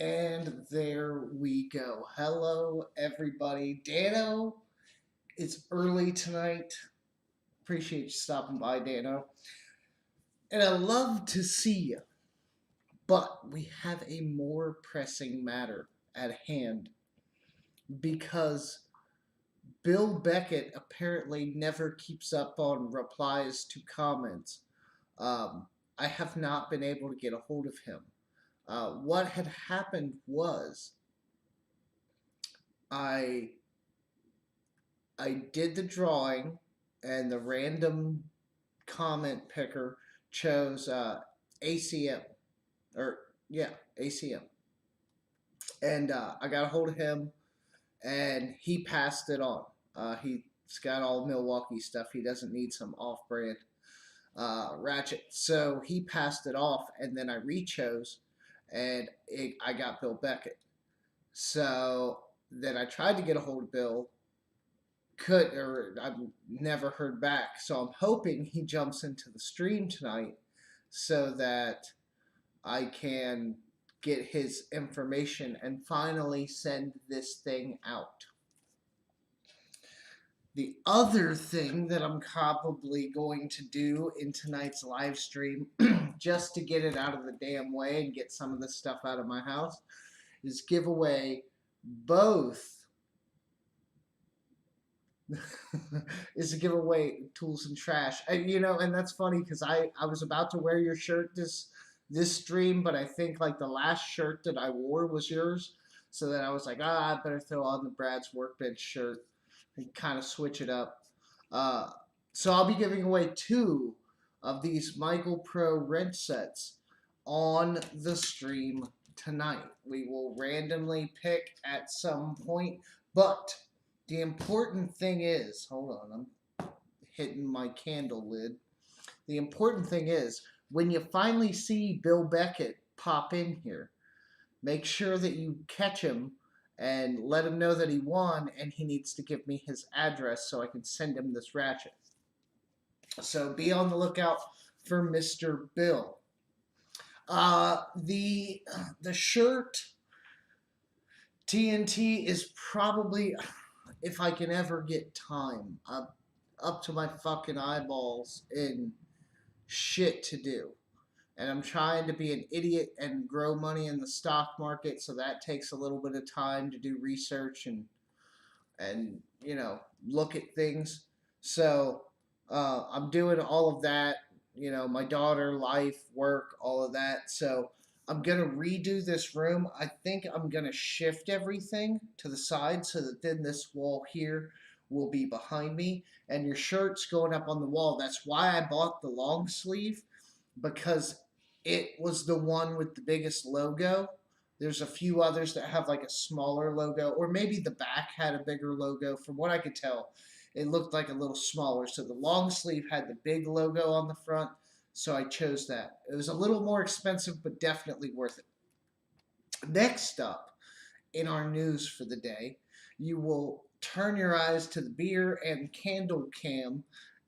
And there we go. Hello, everybody. Dano, it's early tonight. Appreciate you stopping by, Dano. And I love to see you. But we have a more pressing matter at hand because Bill Beckett apparently never keeps up on replies to comments. Um, I have not been able to get a hold of him. What had happened was I I did the drawing, and the random comment picker chose ACM, or yeah, ACM, and I got a hold of him, and he passed it on. He's got all Milwaukee stuff. He doesn't need some off-brand ratchet, so he passed it off, and then I re-chose, and I got Bill Beckett. So then I tried to get a hold of Bill, I've never heard back. So I'm hoping he jumps into the stream tonight so that I can get his information and finally send this thing out. The other thing that I'm probably going to do in tonight's live stream, just to get it out of the damn way and get some of this stuff out of my house, is give away both is to give away tools and trash. And that's funny because I was about to wear your shirt this stream, but I think like the last shirt that I wore was yours, so then I was like, I better throw on the Brad's Workbench shirt and kind of switch it up. Uh, so I'll be giving away two of these Michael Pro wrench sets on the stream tonight. We will randomly pick at some point, but the important thing is, hold on, I'm hitting my candle lid. The important thing is, when you finally see Bill Beckett pop in here, make sure that you catch him and let him know that he won, and he needs to give me his address so I can send him this ratchet. So be on the lookout for Mr. Bill. The shirt TNT is probably, if I can ever get time, up to my fucking eyeballs in shit to do. And I'm trying to be an idiot and grow money in the stock market, so that takes a little bit of time to do research and look at things. So I'm doing all of that. My daughter, life, work, all of that. So I'm gonna redo this room. I think I'm gonna shift everything to the side so that then this wall here will be behind me, and your shirt's going up on the wall. That's why I bought the long sleeve, because it was the one with the biggest logo. There's a few others that have like a smaller logo, or maybe the back had a bigger logo. From what I could tell, it looked like a little smaller. So the long sleeve had the big logo on the front, so I chose that. It was a little more expensive, but definitely worth it. Next up in our news for the day, you will turn your eyes to the beer and candle cam.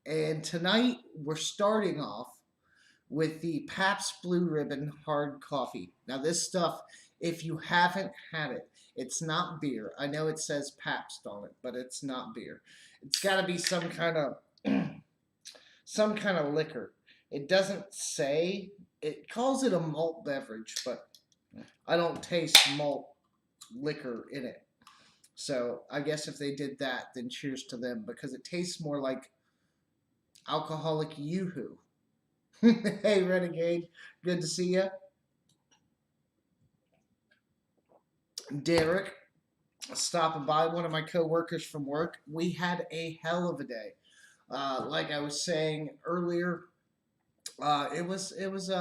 And tonight we're starting off with the Pabst Blue Ribbon hard coffee. Now this stuff, if you haven't had it, it's not beer. I know it says Pabst on it, but it's not beer. It's got to be some kind of some kind of liquor. It doesn't say. It calls it a malt beverage, but I don't taste malt liquor in it. So I guess if they did that, then cheers to them, because it tastes more like alcoholic yoo-hoo. Hey, Renegade. Good to see you. Derek, stopping by, one of my co-workers from work. We had a hell of a day. Like I was saying earlier, it was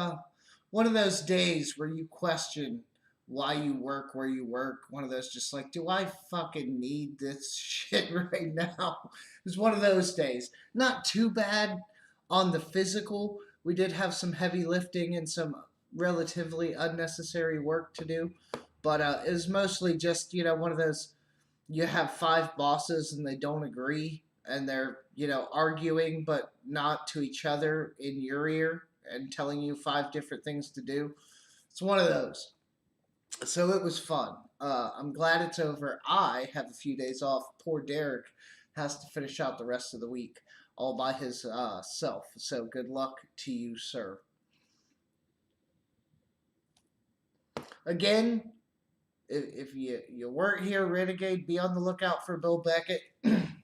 one of those days where you question why you work where you work. One of those just like, do I fucking need this shit right now? It was one of those days. Not too bad on the physical. We did have some heavy lifting and some relatively unnecessary work to do, but it was mostly just one of those, you have five bosses and they don't agree, and they're arguing but not to each other in your ear and telling you five different things to do. It's one of those. So it was fun. I'm glad it's over. I have a few days off. Poor Derek has to finish out the rest of the week all by his self. So good luck to you, sir. Again, if you weren't here, Renegade, be on the lookout for Bill Beckett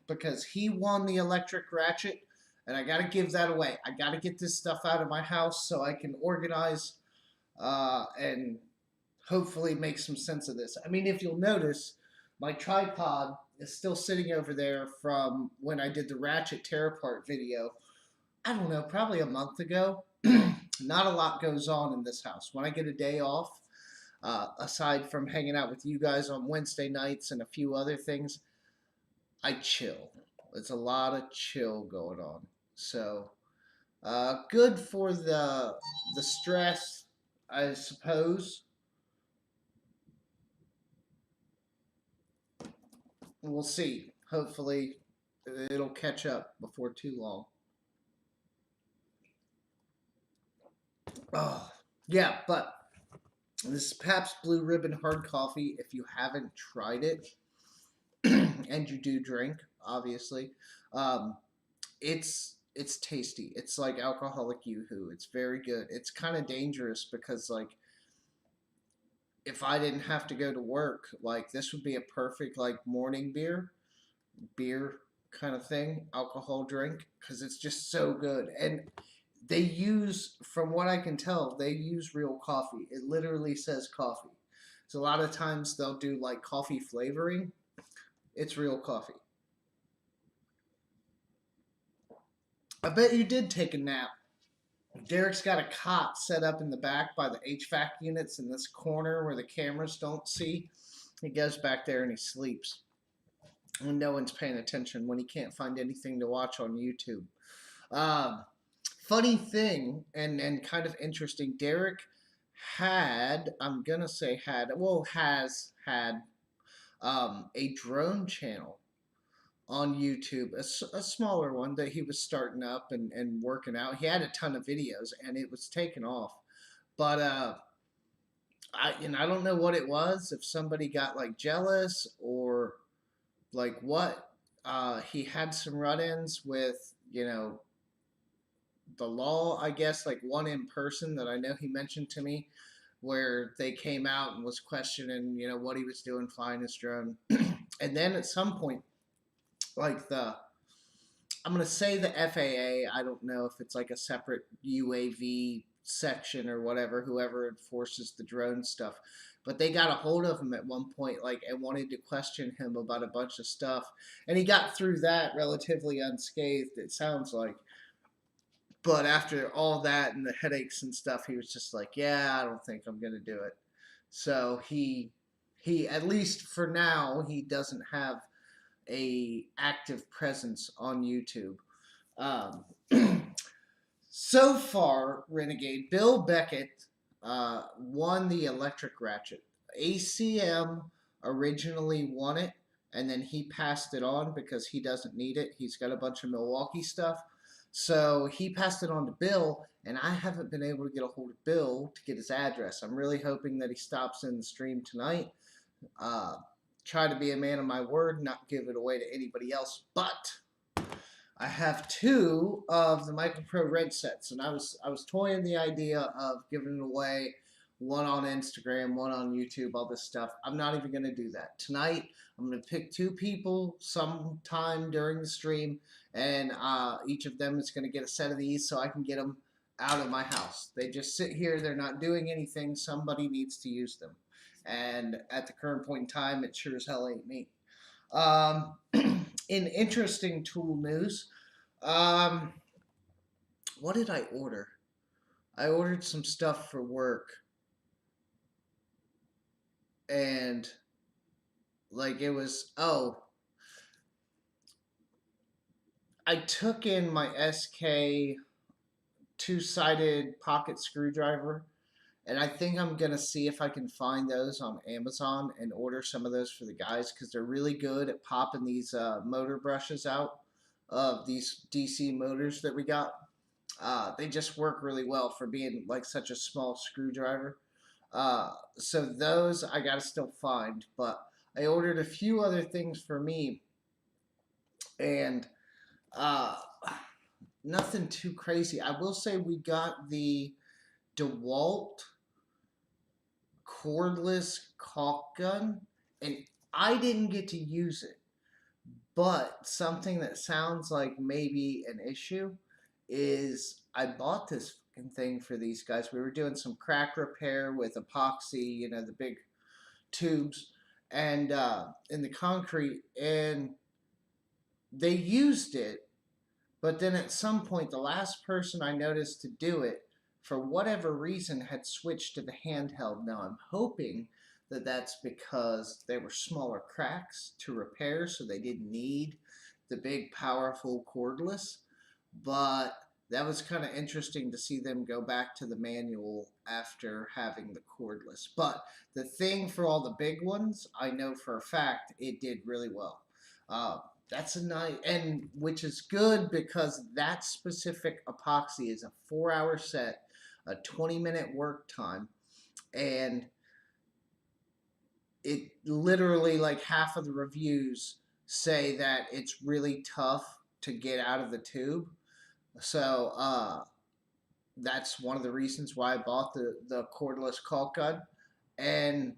because he won the electric ratchet, and I got to give that away. I got to get this stuff out of my house so I can organize and hopefully make some sense of this. I mean, if you'll notice, my tripod is still sitting over there from when I did the ratchet tear apart video. I don't know, probably a month ago. Not a lot goes on in this house. When I get a day off, aside from hanging out with you guys on Wednesday nights and a few other things, I chill. It's a lot of chill going on. So, good for the stress, I suppose. We'll see. Hopefully, it'll catch up before too long. Oh, yeah, but this is Pabst Blue Ribbon Hard Coffee. If you haven't tried it, and you do drink, obviously, um, it's tasty. It's like alcoholic yoo-hoo. It's very good. It's kind of dangerous because like if I didn't have to go to work, like this would be a perfect like morning beer kind of thing, alcohol drink because it's just so good. And they use, from what I can tell, they use real coffee. It literally says coffee. So a lot of times they'll do like coffee flavoring. It's real coffee. I bet you did take a nap. Derek's got a cot set up in the back by the HVAC units in this corner where the cameras don't see. He goes back there and he sleeps. And no one's paying attention when he can't find anything to watch on YouTube. Um, Funny thing and kind of interesting, Derek had, I'm going to say had, well, has had a drone channel on YouTube, a smaller one that he was starting up and working out. He had a ton of videos and it was taking off. But I don't know what it was, if somebody got like jealous or like what. He had some run-ins with, the law, I guess, like one in person that I know he mentioned to me, where they came out and was questioning, what he was doing flying his drone. And then at some point, like I'm going to say the FAA, I don't know if it's like a separate UAV section or whatever, whoever enforces the drone stuff. But they got a hold of him at one point, like, and wanted to question him about a bunch of stuff. And he got through that relatively unscathed, it sounds like. But after all that and the headaches and stuff, he was just like, yeah, I don't think I'm going to do it. So he at least for now, he doesn't have a active presence on YouTube. Um, so far, Renegade, Bill Beckett won the electric ratchet. ACM originally won it, and then he passed it on because he doesn't need it. He's got a bunch of Milwaukee stuff. So he passed it on to Bill, and I haven't been able to get a hold of Bill to get his address. I'm really hoping that he stops in the stream tonight. Uh, Try to be a man of my word, not give it away to anybody else. But I have two of the Michael Pro Red sets, and I was toying the idea of giving it away, one on Instagram, one on YouTube, all this stuff. I'm not even going to do that tonight. I'm going to pick two people sometime during the stream, and each of them is going to get a set of these so I can get them out of my house. They just sit here. They're not doing anything. Somebody needs to use them. And at the current point in time, it sure as hell ain't me. In interesting tool news, um, what did I order? I ordered some stuff for work, and like it was, I took in my SK two-sided pocket screwdriver, and I think I'm gonna see if I can find those on Amazon and order some of those for the guys because they're really good at popping these motor brushes out of these DC motors that we got. They just work really well for being like such a small screwdriver. So those I gotta still find, but I ordered a few other things for me, and uh, nothing too crazy. I will say we got the DeWalt cordless caulk gun, and I didn't get to use it. But something that sounds like maybe an issue is I bought this fucking thing for these guys. We were doing some crack repair with epoxy, the big tubes, and in the concrete, and they used it. But then at some point, the last person I noticed to do it, for whatever reason, had switched to the handheld. Now I'm hoping that that's because they were smaller cracks to repair, so they didn't need the big, powerful cordless. But that was kind of interesting to see them go back to the manual after having the cordless. But the thing for all the big ones, I know for a fact it did really well. Uh, that's a nice, and which is good because that specific epoxy is a 4-hour set, a 20-minute work time, and it literally, like, half of the reviews say that it's really tough to get out of the tube. So that's one of the reasons why I bought the cordless caulk gun, and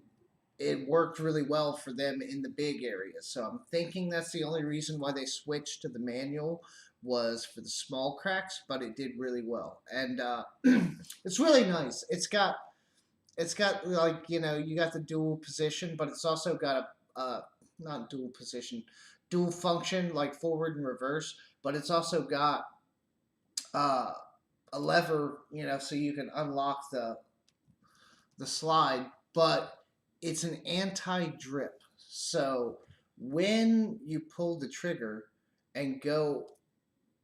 it worked really well for them in the big areas. So I'm thinking that's the only reason why they switched to the manual was for the small cracks, but it did really well, and it's really nice. It's got like you got the dual position, but it's also got a not dual position, dual function like forward and reverse, but it's also got uh, a lever, so you can unlock the slide, but it's an anti-drip. So when you pull the trigger and go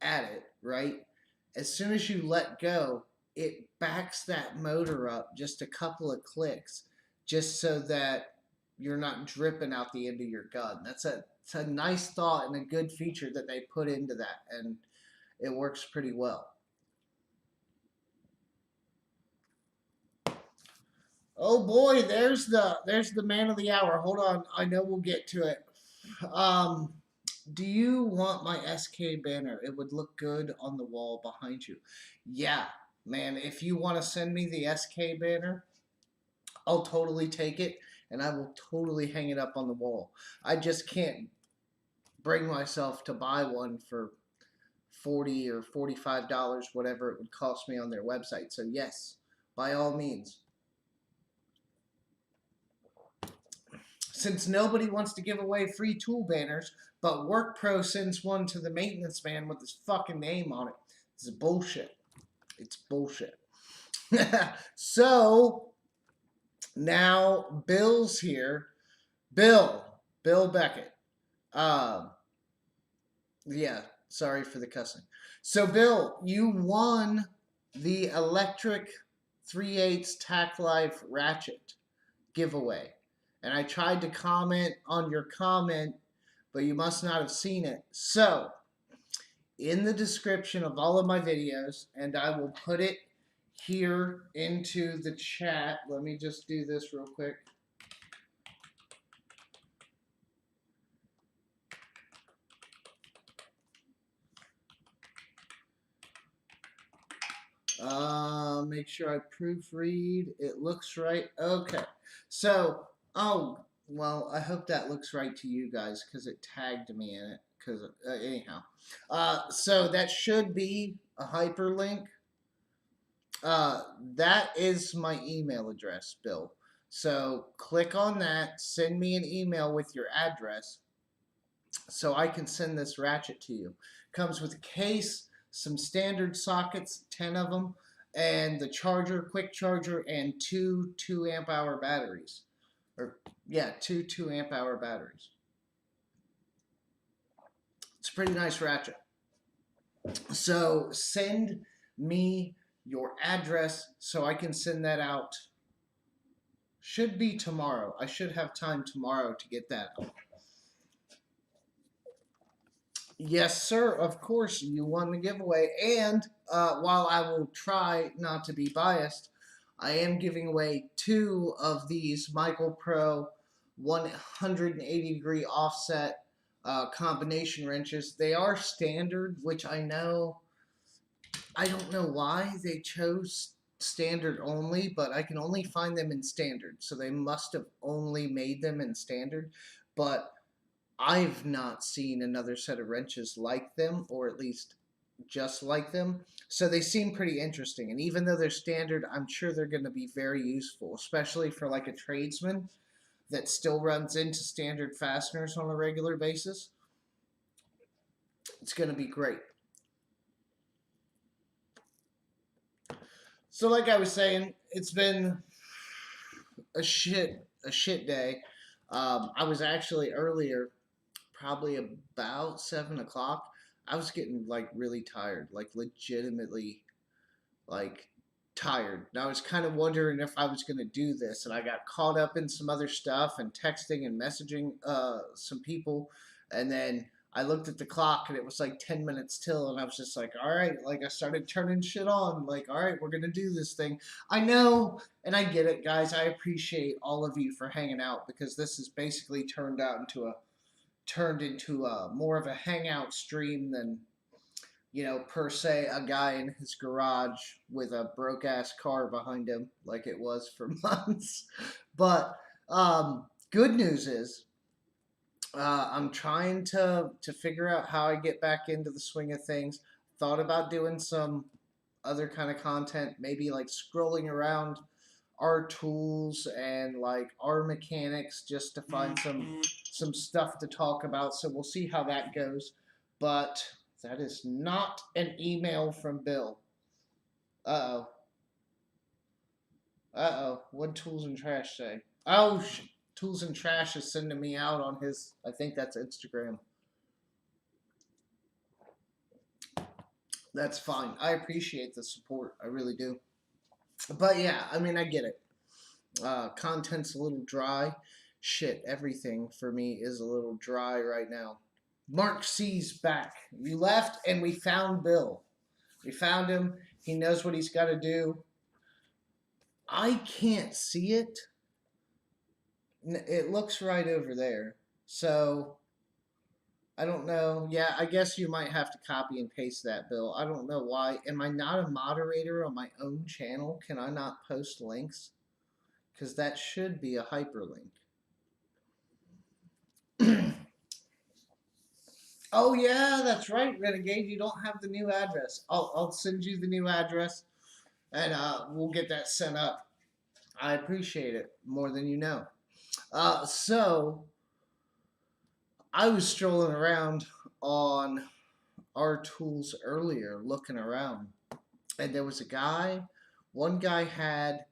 at it, right? As soon as you let go, it backs that motor up just a couple of clicks, just so that you're not dripping out the end of your gun. It's a nice thought and a good feature that they put into that, and it works pretty well. Oh boy, there's the man of the hour. Hold on, I know we'll get to it. Um, do you want my SK banner? It would look good on the wall behind you. Yeah, man. If you want to send me the SK banner, I'll totally take it, and I will totally hang it up on the wall. I just can't bring myself to buy one for $40 or $45, whatever it would cost me on their website. So yes, by all means. Since nobody wants to give away free tool banners, but WorkPro sends one to the maintenance man with his fucking name on it. This is bullshit. It's bullshit. So now Bill's here. Bill Beckett. Um, yeah, sorry for the cussing. So Bill, you won the electric 3/8 Tack Life ratchet giveaway. And I tried to comment on your comment, but you must not have seen it. So, in the description of all of my videos, and I will put it here into the chat. Let me just do this real quick. Make sure I proofread. It looks right. Okay. So, oh, well, I hope that looks right to you guys because it tagged me in it. Because anyhow, so that should be a hyperlink. That is my email address, Bill. So click on that. Send me an email with your address, so I can send this ratchet to you. Comes with a case, some standard sockets, 10 of them, and the charger, quick charger, and two 2 amp hour batteries. Or, yeah, two 2 amp hour batteries. It's a pretty nice ratchet. So send me your address so I can send that out. Should be tomorrow. I should have time tomorrow to get that out. Yes, sir. Of course, you won the giveaway. And while I will try not to be biased, I am giving away 2 of these Michael Pro 180-degree offset combination wrenches. They are standard, which I don't know why they chose standard only, but I can only find them in standard. So they must have only made them in standard. But I've not seen another set of wrenches like them, or at least just like them. So they seem pretty interesting. And even though they're standard, I'm sure they're going to be very useful, especially for like a tradesman that still runs into standard fasteners on a regular basis. It's going to be great. So like I was saying, it's been a shit day. I was actually earlier, probably about 7 o'clock. I was getting like really tired, like legitimately like tired. And I was kind of wondering if I was going to do this, and I got caught up in some other stuff and texting and messaging some people, and then I looked at the clock and it was like 10 minutes till, and I was just like, all right, like I started turning shit on, like, all right, we're going to do this thing. I know, and I get it, guys. I appreciate all of you for hanging out, because this has basically turned into a more of a hangout stream than, per se, a guy in his garage with a broke ass car behind him like it was for months. But good news is, I'm trying to figure out how I get back into the swing of things. Thought about doing some other kind of content, maybe like scrolling around our tools and like our mechanics, just to find some stuff to talk about. So we'll see how that goes. But that is not an email from Bill. Uh oh. Uh oh. What Tools and Trash say? Oh, Tools and Trash is sending me out on his, I think that's Instagram. That's fine. I appreciate the support. I really do. But yeah, I mean, I get it. Content's a little dry. Shit, everything for me is a little dry right now. Mark C's back. You left and we found Bill. We found him. He knows what he's got to do. I can't see it. It looks right over there. So, I don't know. Yeah, I guess you might have to copy and paste that, Bill. I don't know why. Am I not a moderator on my own channel? Can I not post links? Because that should be a hyperlink. Oh yeah, that's right, Renegade. You don't have the new address. I'll send you the new address, and we'll get that sent up. I appreciate it more than you know. So I was strolling around on our tools earlier, looking around, and there was a guy. One guy had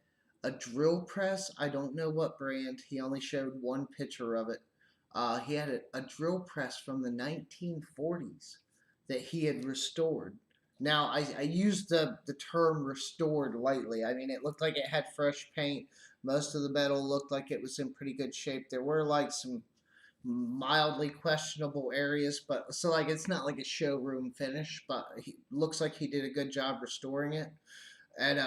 a drill press. I don't know what brand. He only showed one picture of it. He had a drill press from the 1940s that he had restored. Now, I used the term restored lightly. I mean, it looked like it had fresh paint. Most of the metal looked like it was in pretty good shape. There were like some mildly questionable areas, but so like it's not like a showroom finish, but he looks like he did a good job restoring it. And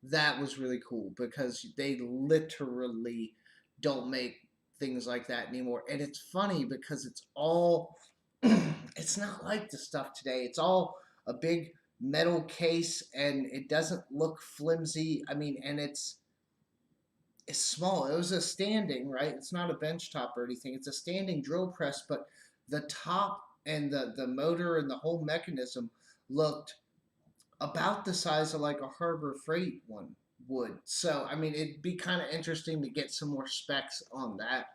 that was really cool, because they literally don't make things like that anymore. And it's funny because it's all it's not like the stuff today. It's all a big metal case, and it doesn't look flimsy. I mean, and it's small. It was a standing, right? It's not a bench top or anything. It's a standing drill press, but the top and the motor and the whole mechanism looked about the size of like a Harbor Freight one would. So, I mean, it'd be kind of interesting to get some more specs on that.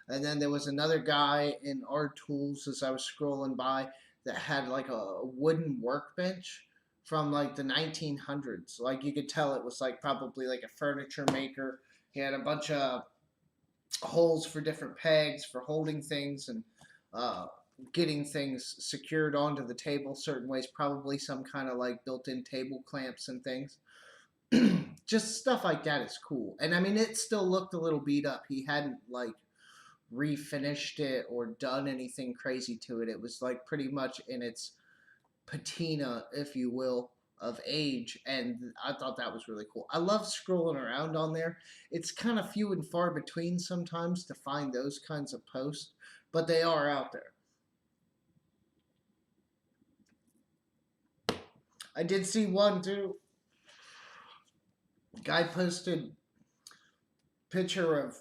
And then there was another guy in our tools as I was scrolling by that had like a wooden workbench from like the 1900s. Like you could tell it was like probably like a furniture maker. He had a bunch of holes for different pegs for holding things and getting things secured onto the table certain ways, probably some kind of like built-in table clamps and things. Just stuff like that is cool. And I mean, it still looked a little beat up. He hadn't like refinished it or done anything crazy to it. It was like pretty much in its patina, if you will. of age, and I thought that was really cool. I love scrolling around on there. It's kind of few and far between sometimes to find those kinds of posts, but they are out there. I did see one too. Guy posted picture of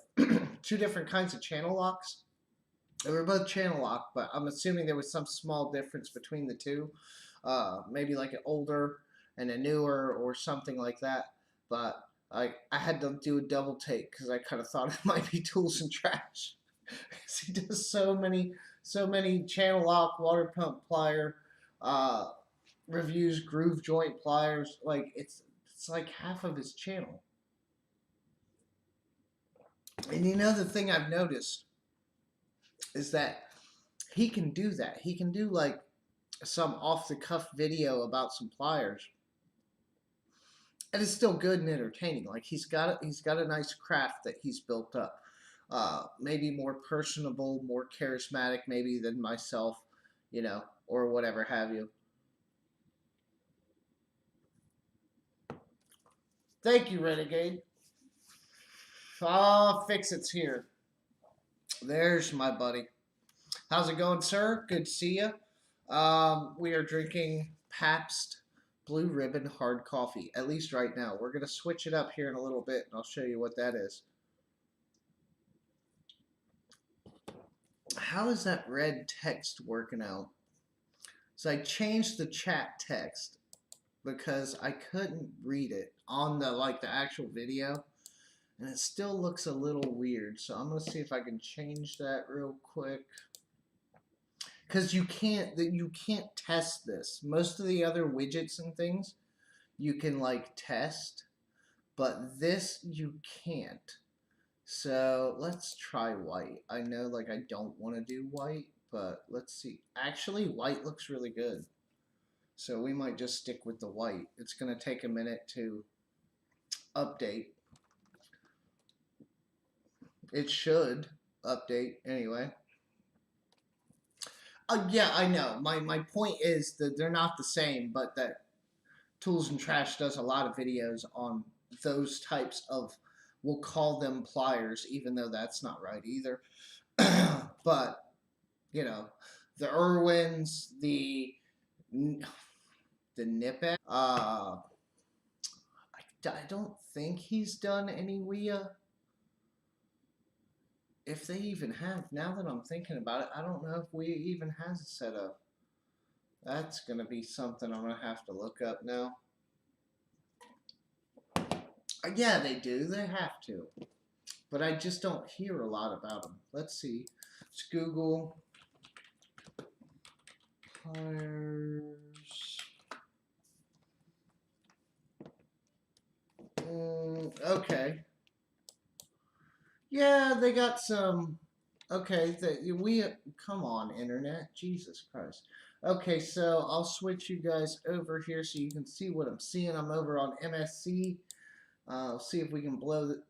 two different kinds of channel locks. They were both channel lock, but I'm assuming there was some small difference between the two. Maybe like an older and a newer or something like that. But I had to do a double take because I kind of thought it might be Tools and Trash. He does so many channel lock, water pump plier, uh, reviews, groove joint pliers. Like it's like half of his channel. And you know the thing I've noticed is that he can do that. He can do like some off the cuff video about some pliers, and it's still good and entertaining. Like he's got a nice craft that he's built up. Maybe more personable, more charismatic, maybe than myself, you know, or whatever have you. Thank you, Renegade. Oh, Fix It's here. There's my buddy. How's it going, sir? Good to see you. We are drinking Pabst Blue Ribbon Hard Coffee, at least right now. We're going to switch it up here in a little bit, and I'll show you what that is. How is that red text working out? So I changed the chat text because I couldn't read it on the actual video, and it still looks a little weird. So I'm going to see if I can change that real quick. Because you can't test this. Most of the other widgets and things you can like test, but this you can't. So let's try white. I know like I don't want to do white, but let's see. Actually, white looks really good. So we might just stick with the white. It's going to take a minute to update. It should update anyway. Yeah, I know. My point is that they're not the same, but that Tools and Trash does a lot of videos on those types of, we'll call them pliers, even though that's not right either. But, you know, the Irwins, the Knipex, I don't think he's done any WIA. If they even have, now that I'm thinking about it, I don't know if WIA even has a setup. That's going to be something I'm going to have to look up now. Yeah, they do. They have to. But I just don't hear a lot about them. Let's see. Let's Google pliers. Okay. Yeah, they got some. Okay, we come on, internet. Jesus Christ. Okay, so I'll switch you guys over here so you can see what I'm seeing. I'm over on MSC. See if we can blow the.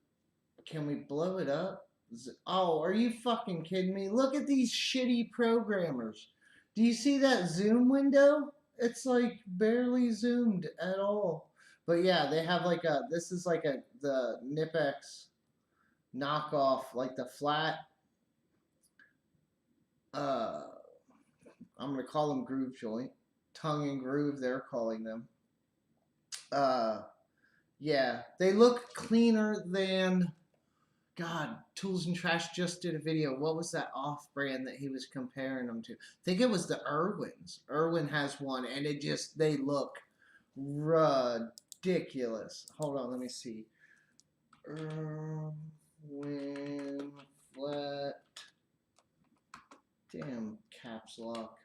Can we blow it up? Oh, are you fucking kidding me? Look at these shitty programmers. Do you see that zoom window? It's like barely zoomed at all. But yeah, they have like a. This is like the Knipex knockoff, like the flat. Uh, I'm gonna call them groove joint, tongue and groove. They're calling them. Yeah, they look cleaner than. God, Tools and Trash just did a video. What was that off-brand that he was comparing them to? I think it was the Irwins. Irwin has one, and they look ridiculous. Hold on, let me see. Irwin flat. Damn, caps lock.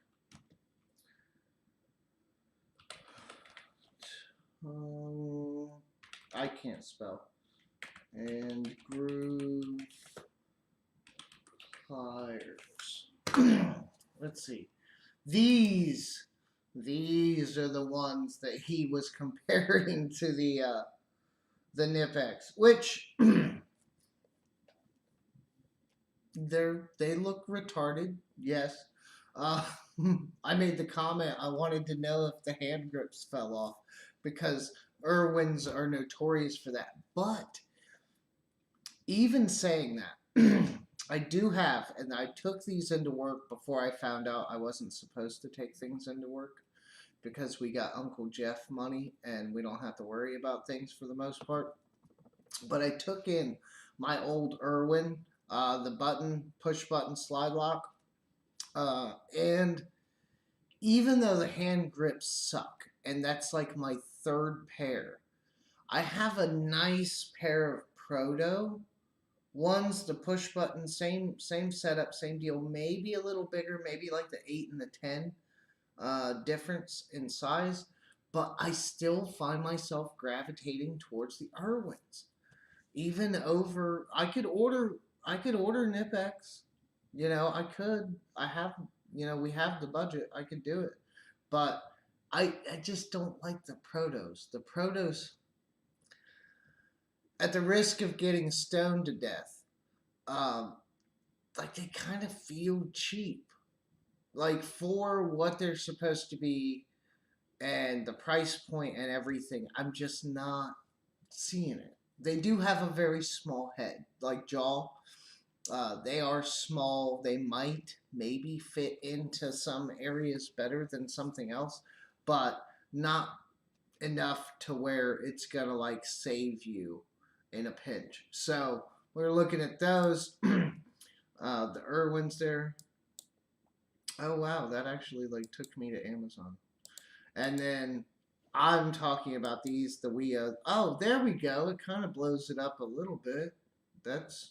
I can't spell. And groove pliers. Let's see. These are the ones that he was comparing to the Knipex, which they look retarded, yes. I made the comment I wanted to know if the hand grips fell off because Irwins are notorious for that. But even saying that, I do have, and I took these into work before I found out I wasn't supposed to take things into work because we got Uncle Jeff money and we don't have to worry about things for the most part. But I took in my old Irwin, the push button slide lock, and even though the hand grips suck, and that's like my third pair, I have a nice pair of Proto. One's the push button, same setup, same deal. Maybe a little bigger, maybe like the 8 and the 10 difference in size, but I still find myself gravitating towards the Irwins. Even over, I could order Nipex. I could. I have, we have the budget. I could do it, but I just don't like the Protos. The Protos, at the risk of getting stoned to death, um, like they kind of feel cheap. Like for what they're supposed to be and the price point and everything, I'm just not seeing it. They do have a very small head, like jaw. They are small. They might maybe fit into some areas better than something else, but not enough to where it's gonna like save you in a pinch. So we're looking at those. The Irwins there. Oh wow, that actually like took me to Amazon. And then I'm talking about these, the Wii. Oh, there we go. It kind of blows it up a little bit. That's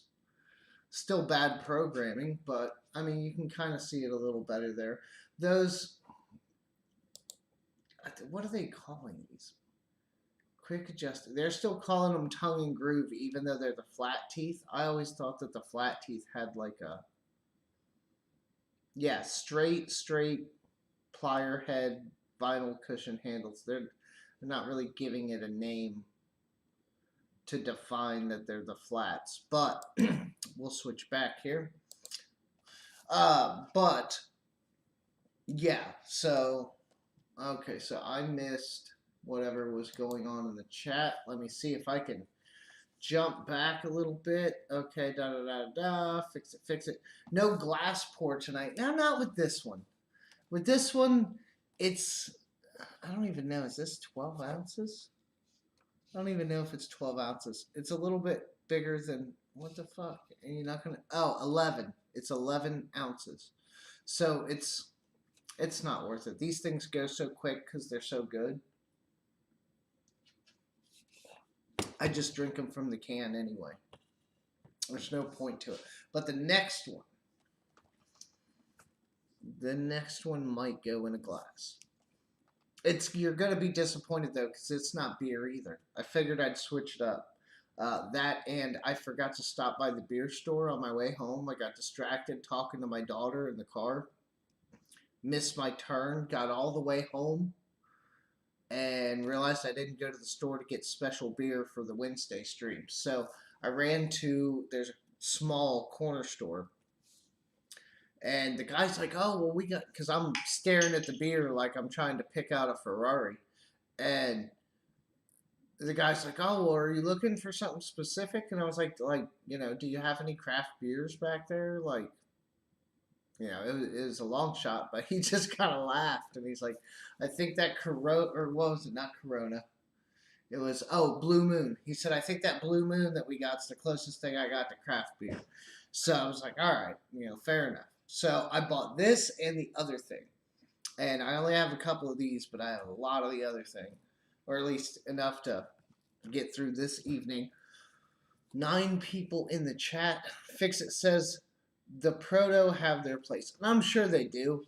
still bad programming, but I mean, you can kind of see it a little better there. Those, what are they calling these? Quick adjusted. They're still calling them tongue and groove, even though they're the flat teeth. I always thought that the flat teeth had like a, yeah, straight plier head vinyl cushion handles. They're not really giving it a name to define that they're the flats, but we'll switch back here. But yeah, so okay, so I missed whatever was going on in the chat. Let me see if I can jump back a little bit. Okay, da da da da. Fix it, fix it. No glass pour tonight. Now, not with this one. With this one, it's, I don't even know. Is this 12 ounces? I don't even know if it's 12 ounces. It's a little bit bigger than, what the fuck? And you're not gonna, oh, 11. It's 11 ounces. So it's not worth it. These things go so quick because they're so good. I just drink them from the can anyway. There's no point to it. But the next one might go in a glass. You're gonna be disappointed though because it's not beer either. I figured I'd switch it up. That and I forgot to stop by the beer store on my way home. I got distracted talking to my daughter in the car. Missed my turn. Got all the way home and realized I didn't go to the store to get special beer for the Wednesday stream. So I ran to, there's a small corner store. And the guy's like, oh, well, we got, because I'm staring at the beer like I'm trying to pick out a Ferrari. And the guy's like, oh, well, are you looking for something specific? And I was like, do you have any craft beers back there? Like, it was a long shot, but he just kind of laughed. And he's like, I think that Corona, or what was it? Not Corona. It was, Blue Moon. He said, I think that Blue Moon that we got is the closest thing I got to craft beer. So I was like, all right, fair enough. So I bought this and the other thing. And I only have a couple of these, but I have a lot of the other thing. Or at least enough to get through this evening. 9 people in the chat. Fixit says the Proto have their place. And I'm sure they do.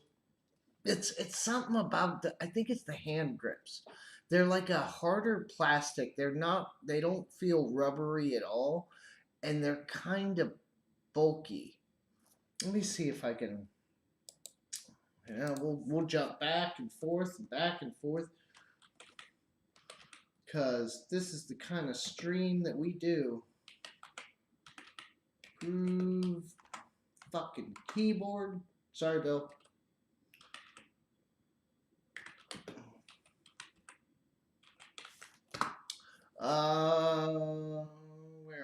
It's something about I think it's the hand grips. They're like a harder plastic. They don't feel rubbery at all. And they're kind of bulky. Let me see if I can. We'll jump back and forth and back and forth. Because this is the kind of stream that we do. Groove fucking keyboard. Sorry, Bill. Where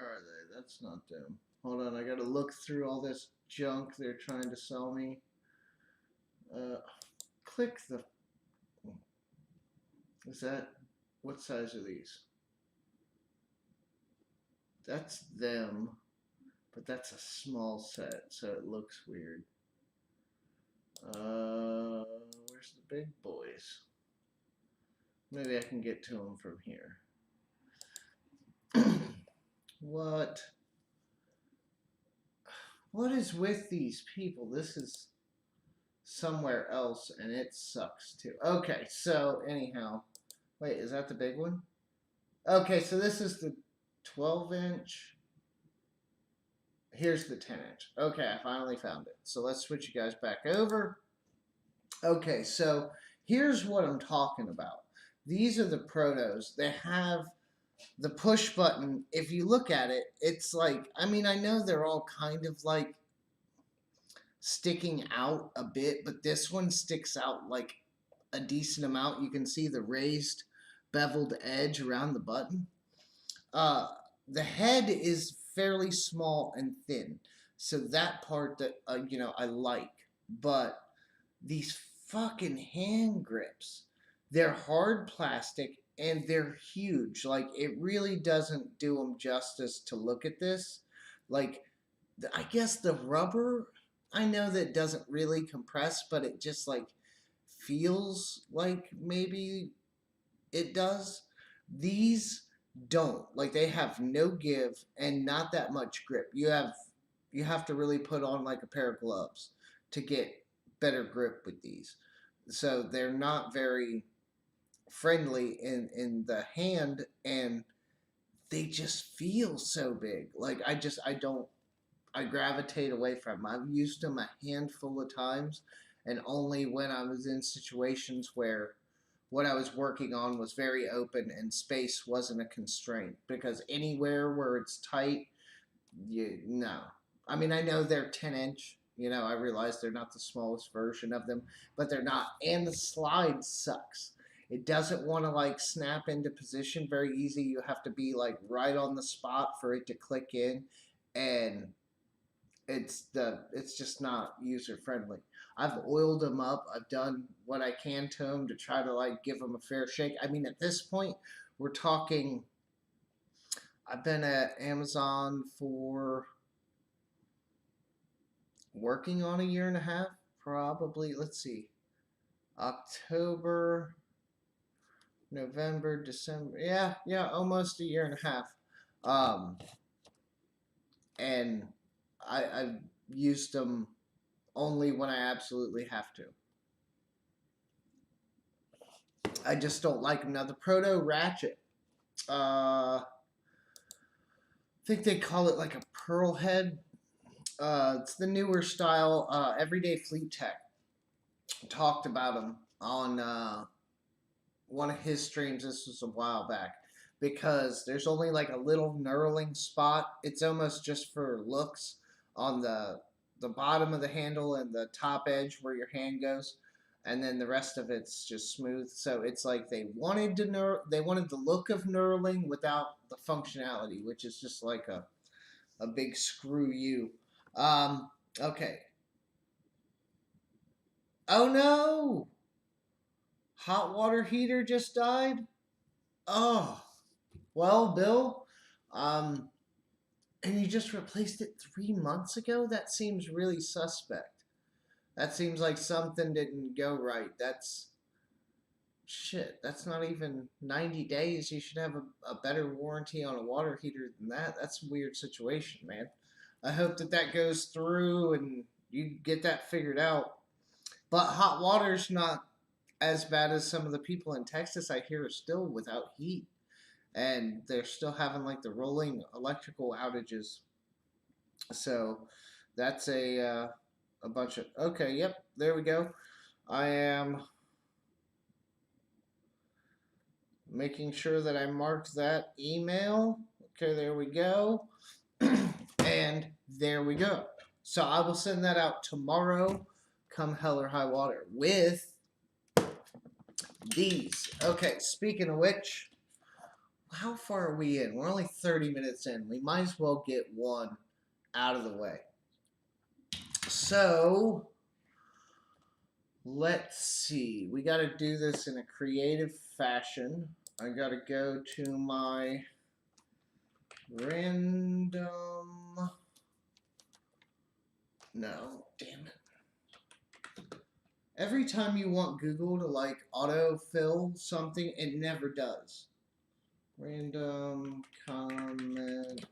are they? That's not them. Hold on, I gotta look through all this junk they're trying to sell me. Click the. Is that. What size are these? That's them, but that's a small set, so it looks weird. Where's the big boys? Maybe I can get to them from here. What? What is with these people? This is somewhere else, and it sucks too. Okay, so anyhow. Wait, is that the big one? Okay, so this is the 12-inch. Here's the 10-inch. Okay, I finally found it. So let's switch you guys back over. Okay, so here's what I'm talking about. These are the Protos. They have the push button. If you look at it, it's like, I mean, I know they're all kind of like sticking out a bit, but this one sticks out like a decent amount. You can see the raised beveled edge around the button. The head is fairly small and thin, so that part that I like. But these fucking hand grips, they're hard plastic and they're huge. Like, it really doesn't do them justice to look at this. Like, I guess the rubber, I know that doesn't really compress, but it just like feels like maybe it does. These don't. Like, they have no give and not that much grip. You have to really put on like a pair of gloves to get better grip with these. So they're not very friendly in the hand, and they just feel so big. Like, I gravitate away from them. I've used them a handful of times, and only when I was in situations where what I was working on was very open and space wasn't a constraint. Because anywhere where it's tight, no. I mean, I know they're 10-inch. I realize they're not the smallest version of them, but they're not. And the slide sucks. It doesn't want to like snap into position very easy. You have to be like right on the spot for it to click in, and it's just not user friendly. I've oiled them up. I've done what I can to them to try to like give them a fair shake. I mean, at this point, we're talking. I've been at Amazon for working on a year and a half, probably. Let's see, October, November, December. Yeah, almost a year and a half. And I've used them only when I absolutely have to. I just don't like them. Now, the Proto Ratchet, I think they call it like a pearl head. It's the newer style. Everyday Fleet Tech talked about them on one of his streams. This was a while back, because there's only like a little knurling spot. It's almost just for looks on the bottom of the handle and the top edge where your hand goes, and then the rest of it's just smooth. So it's like they wanted the look of knurling without the functionality, which is just like a big screw you. Okay. Oh no! Hot water heater just died? Oh. Well, Bill, and you just replaced it 3 months ago? That seems really suspect. That seems like something didn't go right. Shit, that's not even 90 days. You should have a better warranty on a water heater than that. That's a weird situation, man. I hope that goes through and you get that figured out. But hot water's not as bad as some of the people in Texas I hear are still without heat. And they're still having like the rolling electrical outages. So that's a bunch of. Okay, yep, there we go. I am making sure that I marked that email. Okay, there we go. And there we go. So I will send that out tomorrow, come hell or high water, with these. Okay, speaking of which, how far are we in? We're only 30 minutes in. We might as well get one out of the way. So, let's see. We got to do this in a creative fashion. I got to go to my random. No, damn it. Every time you want Google to like autofill something, it never does. Random comment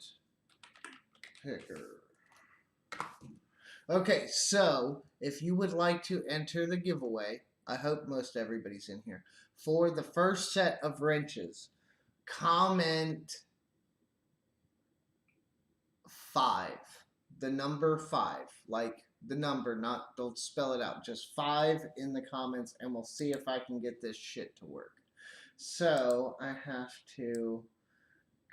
picker. Okay, so if you would like to enter the giveaway, I hope most everybody's in here. For the first set of wrenches, comment 5. The number 5. Like the number, not don't spell it out. Just 5 in the comments, and we'll see if I can get this shit to work. So I have to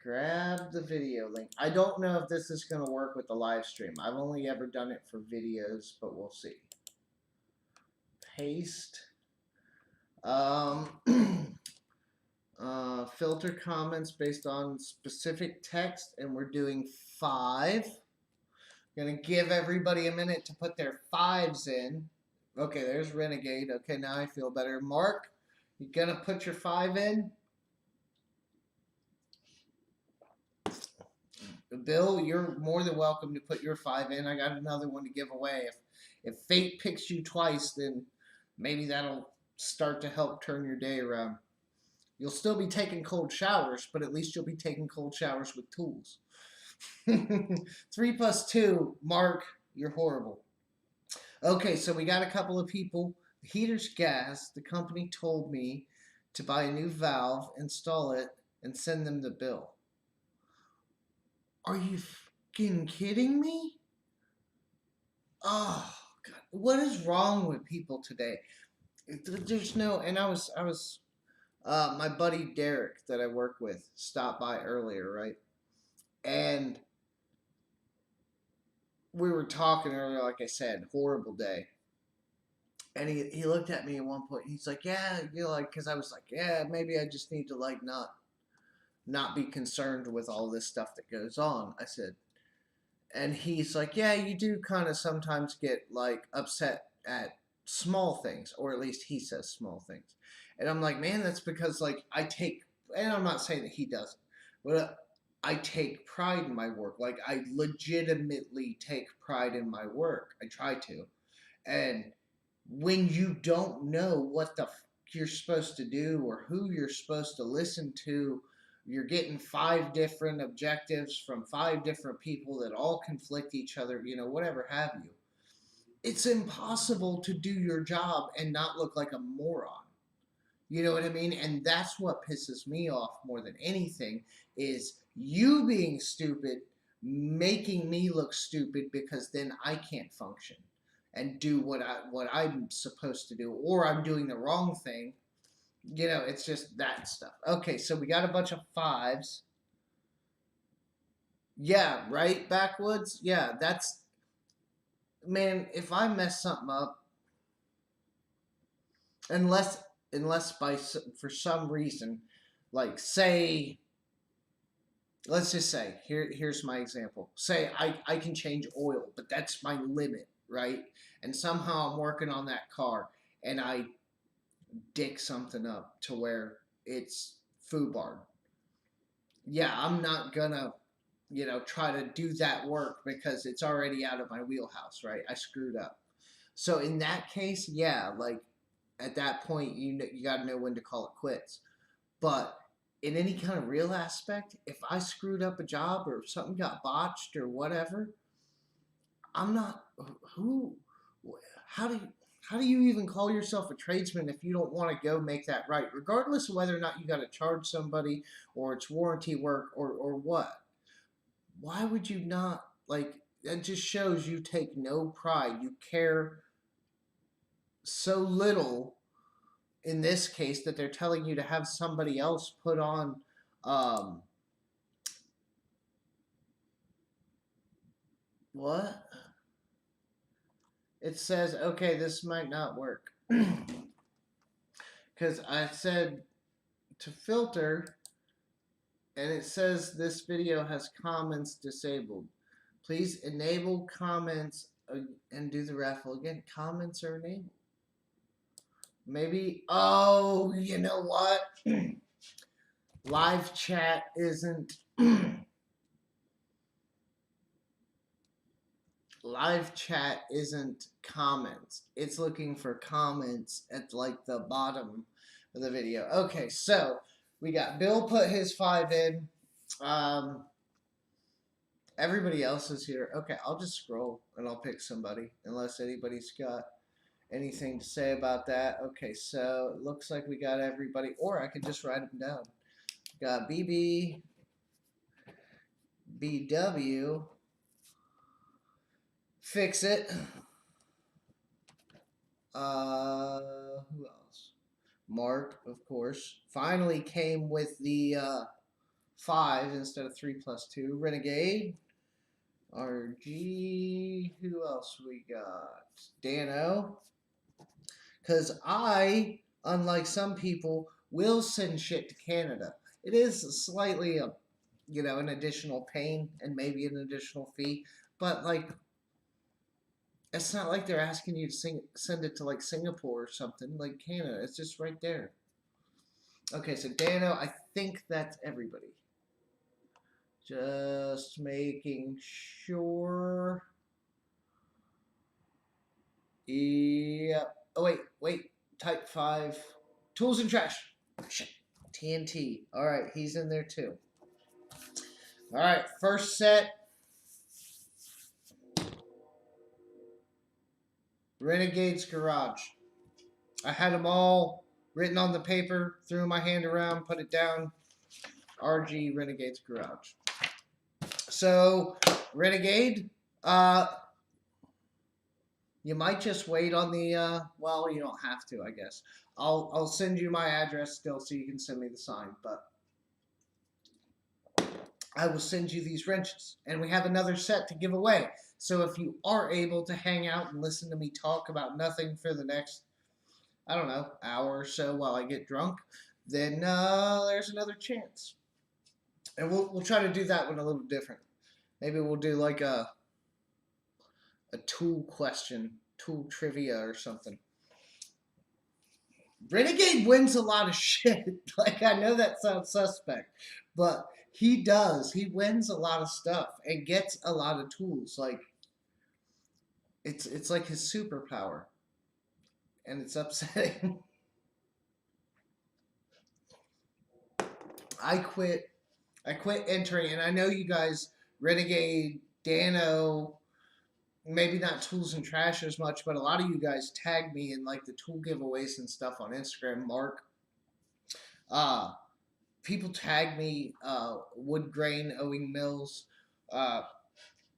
grab the video link. I don't know if this is going to work with the live stream. I've only ever done it for videos, but we'll see. Paste. Filter comments based on specific text, and we're doing 5. I'm going to give everybody a minute to put their 5s in. Okay, there's Renegade. Okay, now I feel better. Mark, you going to put your 5 in? Bill, you're more than welcome to put your 5 in. I got another one to give away. If fate picks you twice, then maybe that'll start to help turn your day around. You'll still be taking cold showers, but at least you'll be taking cold showers with tools. 3 plus 2, Mark, you're horrible. Okay, so we got a couple of people. Heaters Gas, the company told me to buy a new valve, install it, and send them the bill. Are you fucking kidding me? Oh, God. What is wrong with people today? There's no, and I was, my buddy Derek that I work with stopped by earlier, right? And we were talking earlier, like I said, horrible day. And he looked at me at one point. He's like, yeah, you know, like, because I was like, yeah, maybe I just need to like not be concerned with all this stuff that goes on. I said, and he's like, yeah, you do kind of sometimes get like upset at small things, or at least he says small things. And I'm like, man, that's because like I take, and I'm not saying that he doesn't, but I take pride in my work. Like I legitimately take pride in my work. I try to. And when you don't know what the you're supposed to do or who you're supposed to listen to, you're getting 5 different objectives from 5 different people that all conflict each other, you know, whatever have you. It's impossible to do your job and not look like a moron. You know what I mean? And that's what pisses me off more than anything is you being stupid, making me look stupid because then I can't function and do what I'm supposed to do, or I'm doing the wrong thing. You know, it's just that stuff. Okay, so we got a bunch of 5s. Yeah, right, Backwoods? Yeah, that's, man, if I mess something up, unless for some reason, like say, let's just say, here's my example. Say I can change oil, but that's my limit, right? And somehow I'm working on that car and I dick something up to where it's foobarred. Yeah, I'm not gonna, you know, try to do that work because it's already out of my wheelhouse, right? I screwed up. So in that case, yeah, like at that point, you got to know when to call it quits. But in any kind of real aspect, if I screwed up a job or something got botched or whatever, I'm not who. How do you? How do you even call yourself a tradesman if you don't want to go make that right, regardless of whether or not you got to charge somebody or it's warranty work or what? Why would you not like? That just shows you take no pride. You care so little in this case that they're telling you to have somebody else put on what? It says, okay, this might not work. Because I said to filter, And it says this video has comments disabled. Please enable comments and do the raffle again. Comments are enabled. Maybe, oh, you know what? Live chat isn't. Live chat isn't comments. It's looking for comments at like the bottom of the video. Okay, so we got Bill put his 5 in. Everybody else is here. Okay, I'll just scroll and I'll pick somebody unless anybody's got anything to say about that. Okay, so it looks like we got everybody, or I could just write them down. Got BB, BW, Fix It. Who else? Mark, of course. Finally came with the 5 instead of 3 plus 2. Renegade. RG. Who else we got? Dano. Because I, unlike some people, will send shit to Canada. It is slightly an additional pain and maybe an additional fee, but like, it's not like they're asking you to send it to like Singapore or something, like Canada. It's just right there. Okay, so Dano, I think that's everybody. Just making sure. Yep. Oh, wait. Type 5. Tools and trash. Shit. TNT. Alright, he's in there too. Alright, first set. Renegade's Garage. I had them all written on the paper, threw my hand around, put it down. RG Renegade's Garage. So, Renegade, you might just wait on the, well, you don't have to, I guess. I'll send you my address still so you can send me the sign, but I will send you these wrenches. And we have another set to give away. So if you are able to hang out and listen to me talk about nothing for the next, I don't know, hour or so while I get drunk, then there's another chance. And we'll try to do that one a little different. Maybe we'll do like a tool question, tool trivia or something. Renegade wins a lot of shit. Like, I know that sounds suspect, but he does. He wins a lot of stuff and gets a lot of tools. Like, it's like his superpower, and it's upsetting. I quit entering, and I know you guys, Renegade, Dano, maybe not Tools and Trash as much, but a lot of you guys tag me in like the tool giveaways and stuff on Instagram. Mark, people tag me, Wood Grain, Owing Mills.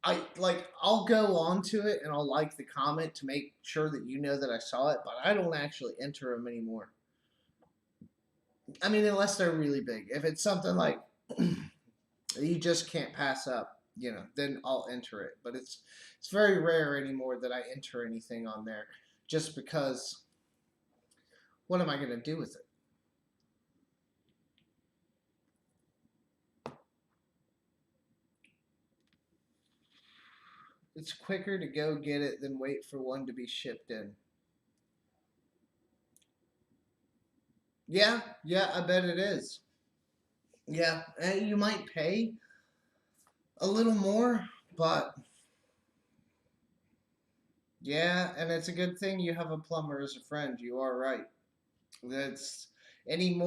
I'll go on to it and I'll like the comment to make sure that you know that I saw it, but I don't actually enter them anymore. I mean, unless they're really big. If it's something like you just can't pass up, then I'll enter it. But it's very rare anymore that I enter anything on there, just because what am I going to do with it? It's quicker to go get it than wait for one to be shipped in. Yeah, I bet it is. Yeah, and you might pay a little more, but yeah, and it's a good thing you have a plumber as a friend. You are right. That's any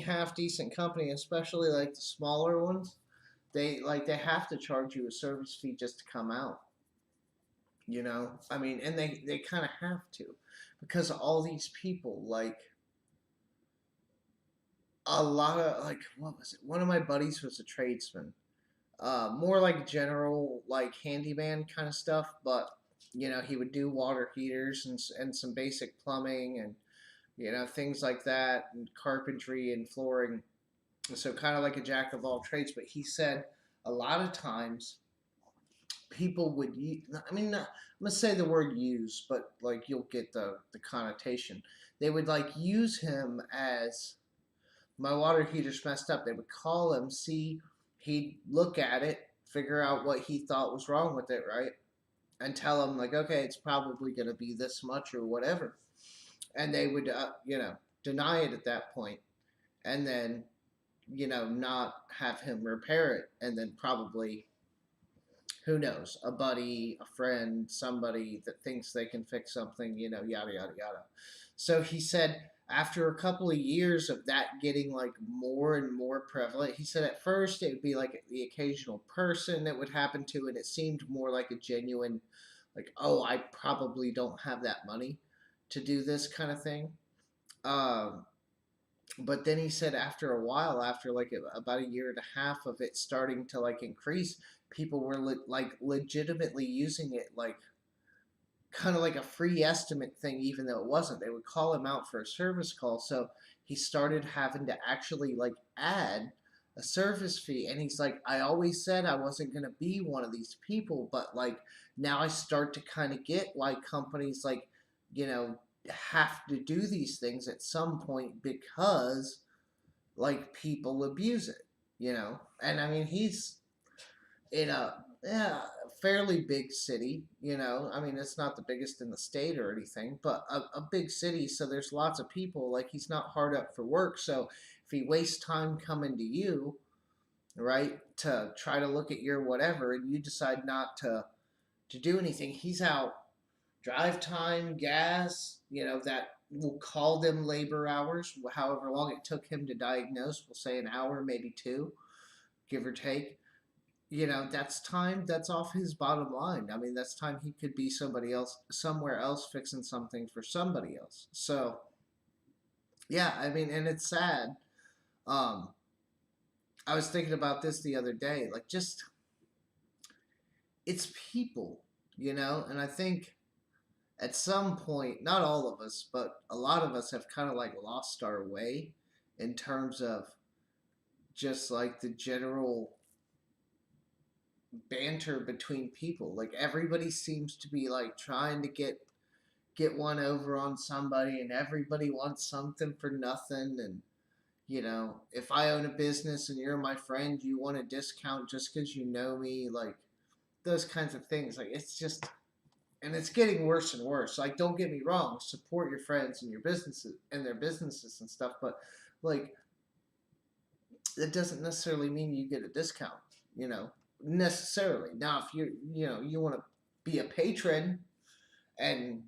half decent company, especially like the smaller ones, they have to charge you a service fee just to come out. I mean, and they kind of have to, because all these people, like a lot of, like, what was it? One of my buddies was a tradesman, more like general, like handyman kind of stuff, but he would do water heaters and some basic plumbing and things like that, and carpentry and flooring. So kind of like a jack of all trades. But he said a lot of times people would use, I mean, I'm gonna say the word use, but like you'll get the connotation. They would like use him as my water heater's messed up. They would call him, see, he'd look at it, figure out what he thought was wrong with it, right? And tell him, like, okay, it's probably going to be this much or whatever. And they would, deny it at that point, and then, not have him repair it. And then probably, who knows, a buddy, a friend, somebody that thinks they can fix something, yada, yada, yada. So he said, after a couple of years of that getting like more and more prevalent, he said at first it would be like the occasional person that would happen to, and it seemed more like a genuine, like, oh, I probably don't have that money to do this kind of thing. Um, but then he said after a while, after like about a year and a half of it starting to like increase, people were like legitimately using it like kind of like a free estimate thing, even though it wasn't. They would call him out for a service call. So he started having to actually like add a service fee. And he's like, I always said I wasn't going to be one of these people, but like now I start to kind of get why companies like, have to do these things at some point because like people abuse it. And I mean, he's in a, yeah, fairly big city. I mean, it's not the biggest in the state or anything, but a big city, so there's lots of people. Like, he's not hard up for work, so if he wastes time coming to you, right, to try to look at your whatever, and you decide not to do anything, he's out drive time, gas, that will call them labor hours, however long it took him to diagnose. We'll say an hour, maybe two, give or take. That's time that's off his bottom line. I mean, that's time he could be somebody else, somewhere else, fixing something for somebody else. So, yeah, I mean, and it's sad. Um, I was thinking about this the other day. Like, just, it's people, and I think at some point, not all of us, but a lot of us have kind of like lost our way in terms of just like the general banter between people. Like, everybody seems to be like trying to get one over on somebody, and everybody wants something for nothing. And if I own a business and you're my friend, you want a discount just because you know me. Like, those kinds of things. Like, it's just, and it's getting worse and worse. Like, don't get me wrong, support your friends and your businesses and their businesses and stuff, but like, that doesn't necessarily mean you get a discount, necessarily. Now, if you want to be a patron and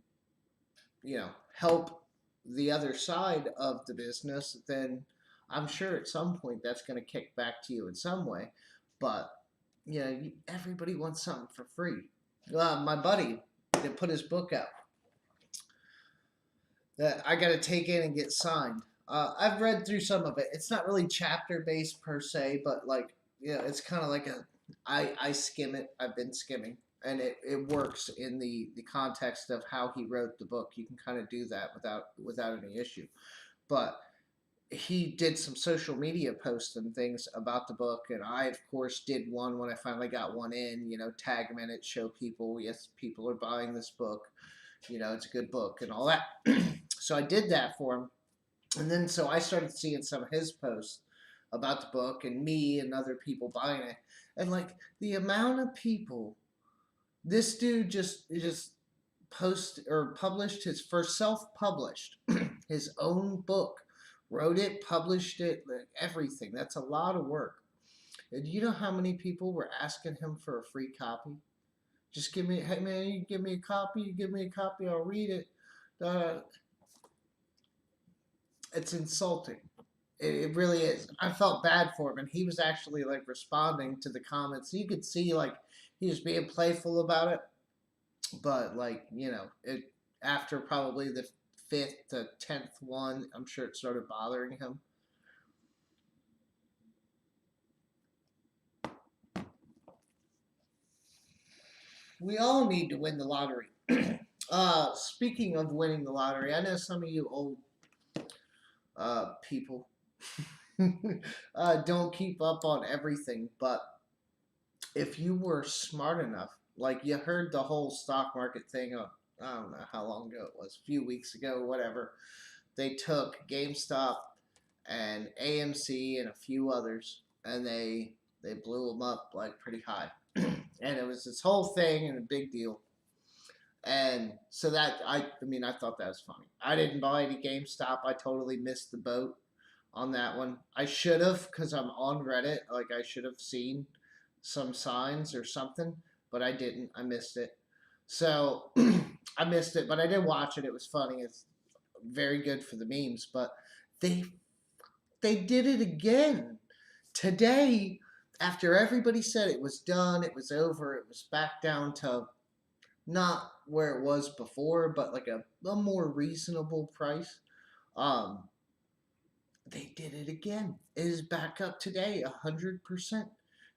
help the other side of the business, then I'm sure at some point that's going to kick back to you in some way. But everybody wants something for free. My buddy that put his book out that I got to take in and get signed. I've read through some of it. It's not really chapter based per se, but like, it's kind of like I skim it. I've been skimming, and it works in the context of how he wrote the book. You can kind of do that without any issue. But he did some social media posts and things about the book, and I of course did one when I finally got one in. Tag him in it, show people, yes, people are buying this book. It's a good book and all that. So I did that for him, and then so I started seeing some of his posts about the book and me and other people buying it, and like the amount of people, this dude just post or published his first self-published his own book, wrote it, published it, like everything. That's a lot of work. And do you know how many people were asking him for a free copy? Just give me, hey man, you give me a copy, I'll read it. Uh, it's insulting. It really is. I felt bad for him, and he was actually like responding to the comments. You could see like he was being playful about it, but like it after probably the fifth to 10th one, I'm sure it started bothering him. We all need to win the lottery. Speaking of winning the lottery, I know some of you old people don't keep up on everything, but if you were smart enough, like you heard the whole stock market thing, I don't know how long ago it was, a few weeks ago, whatever, they took GameStop and AMC and a few others, and they blew them up like pretty high, and it was this whole thing and a big deal. And so that I mean I thought that was funny. I didn't buy any GameStop. I totally missed the boat on that one. I should have because I'm on Reddit. Like I should have seen some signs or something, but I didn't. I missed it. So I missed it, but I did watch it. It was funny. It's very good for the memes. But they they did it again today. After everybody said it was done, it was over, it was back down to not where it was before, but like a more reasonable price. Um, they did it again. It is back up today, 100%.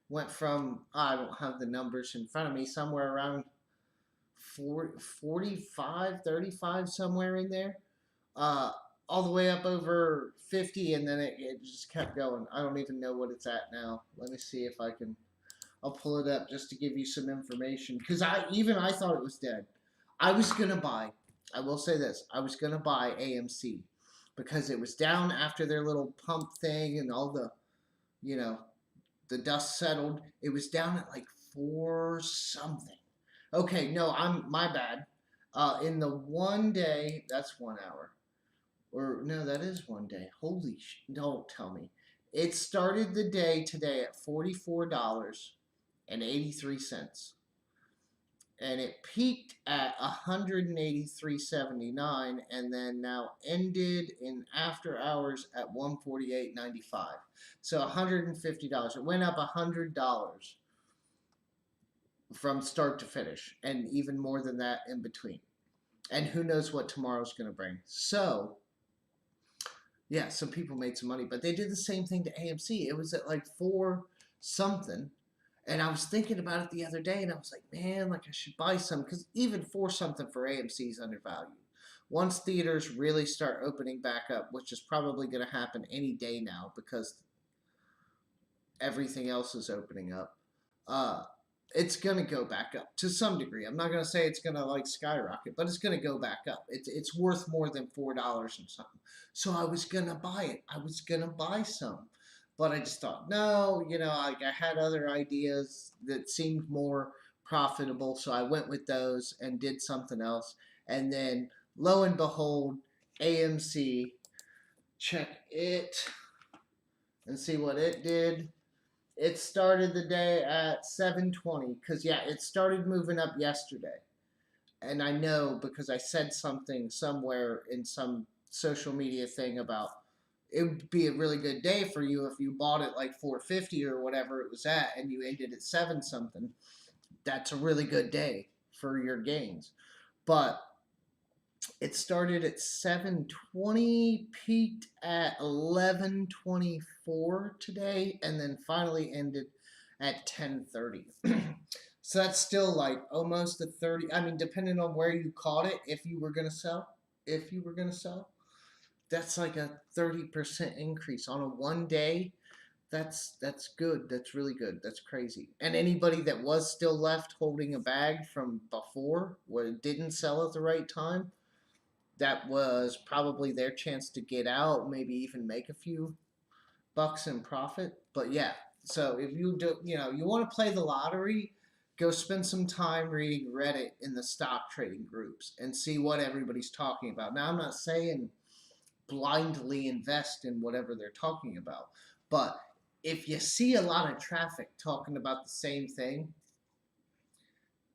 Went from, I don't have the numbers in front of me, somewhere around 40, 45, 35, somewhere in there. Uh, all the way up over 50, and then it just kept going. I don't even know what it's at now. Let me see if I can. I'll pull it up just to give you some information because I thought it was dead. I was gonna buy. I will say this: I was gonna buy AMC because it was down after their little pump thing and all the, you know, the dust settled. It was down at like 4 something. Okay, no, I'm my bad. In the one day, that's 1 hour. Or no, that is one day. Holy don't tell me. It started the day today at $44.83, and it peaked at 183.79, and then now ended in after hours at 148.95. So $150. It went up $100 from start to finish, and even more than that in between. And who knows what tomorrow's going to bring. So yeah, some people made some money, but they did the same thing to AMC. It was at like 4 something. And I was thinking about it the other day, and I was like, man, like I should buy some because even 4 something for AMC is undervalued. Once theaters really start opening back up, which is probably going to happen any day now because everything else is opening up, it's going to go back up to some degree. I'm not going to say it's going to like skyrocket, but it's going to go back up. It's worth more than $4 and something. So I was going to buy it. I was going to buy some. But I just thought, no, I had other ideas that seemed more profitable. So I went with those and did something else. And then lo and behold, AMC, check it and see what it did. It started the day at 7:20 because yeah, it started moving up yesterday, and I know because I said something somewhere in some social media thing about it would be a really good day for you if you bought it like 450 or whatever it was at, and you ended at 7 something. That's a really good day for your gains, but it started at 7:20, peaked at 11:24 today, and then finally ended at 10:30. So that's still like almost a 30. I mean, depending on where you caught it, if you were gonna sell, that's like a 30% increase on a one day. That's good. That's really good. That's crazy. And anybody that was still left holding a bag from before, where it didn't sell at the right time, that was probably their chance to get out, maybe even make a few bucks in profit. But yeah, so if you do, you want to play the lottery, go spend some time reading Reddit in the stock trading groups and see what everybody's talking about. Now, I'm not saying blindly invest in whatever they're talking about, but if you see a lot of traffic talking about the same thing,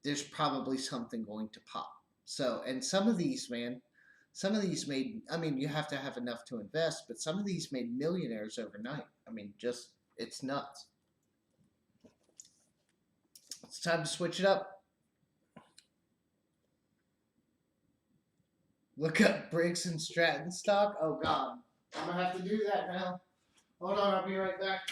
there's probably something going to pop. So, and some of these, man, some of these made, I mean, you have to have enough to invest, but some of these made millionaires overnight. I mean, just, it's nuts. It's time to switch it up. Look up Briggs and Stratton stock. Oh, God. I'm going to have to do that now. Hold on, I'll be right back.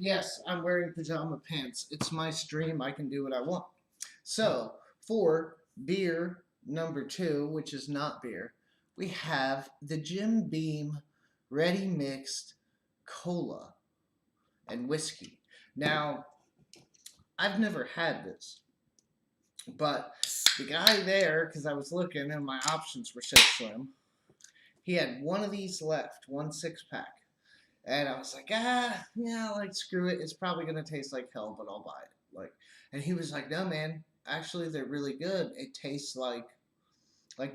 Yes, I'm wearing pajama pants. It's my stream. I can do what I want. So, for beer number 2, which is not beer, we have the Jim Beam Ready Mixed Cola and whiskey. Now, I've never had this, but the guy there, because I was looking and my options were so slim, he had one of these left, 1 6-pack. And I was like, yeah, like screw it. It's probably gonna taste like hell, but I'll buy it. Like, and he was like, no, man, actually they're really good. It tastes like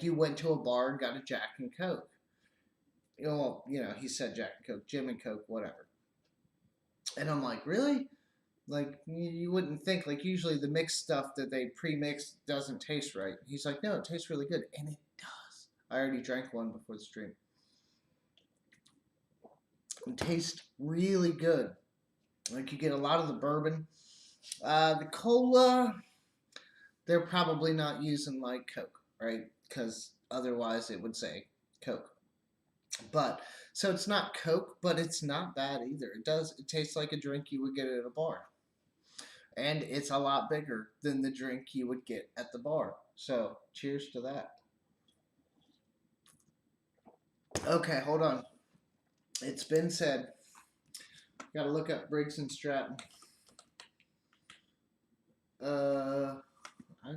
you went to a bar and got a Jack and Coke. He said Jack and Coke, Jim and Coke, whatever. And I'm like, really? Like you wouldn't think. Like usually the mixed stuff that they pre-mix doesn't taste right. He's like, no, it tastes really good, and it does. I already drank one before the stream. It tastes really good. Like you get a lot of the bourbon. The cola, they're probably not using like Coke, right? Because otherwise it would say Coke. But so it's not Coke, but it's not bad either. It tastes like a drink you would get at a bar. And it's a lot bigger than the drink you would get at the bar. So cheers to that. Okay, hold on. It's been said. Gotta look up Briggs and Stratton. I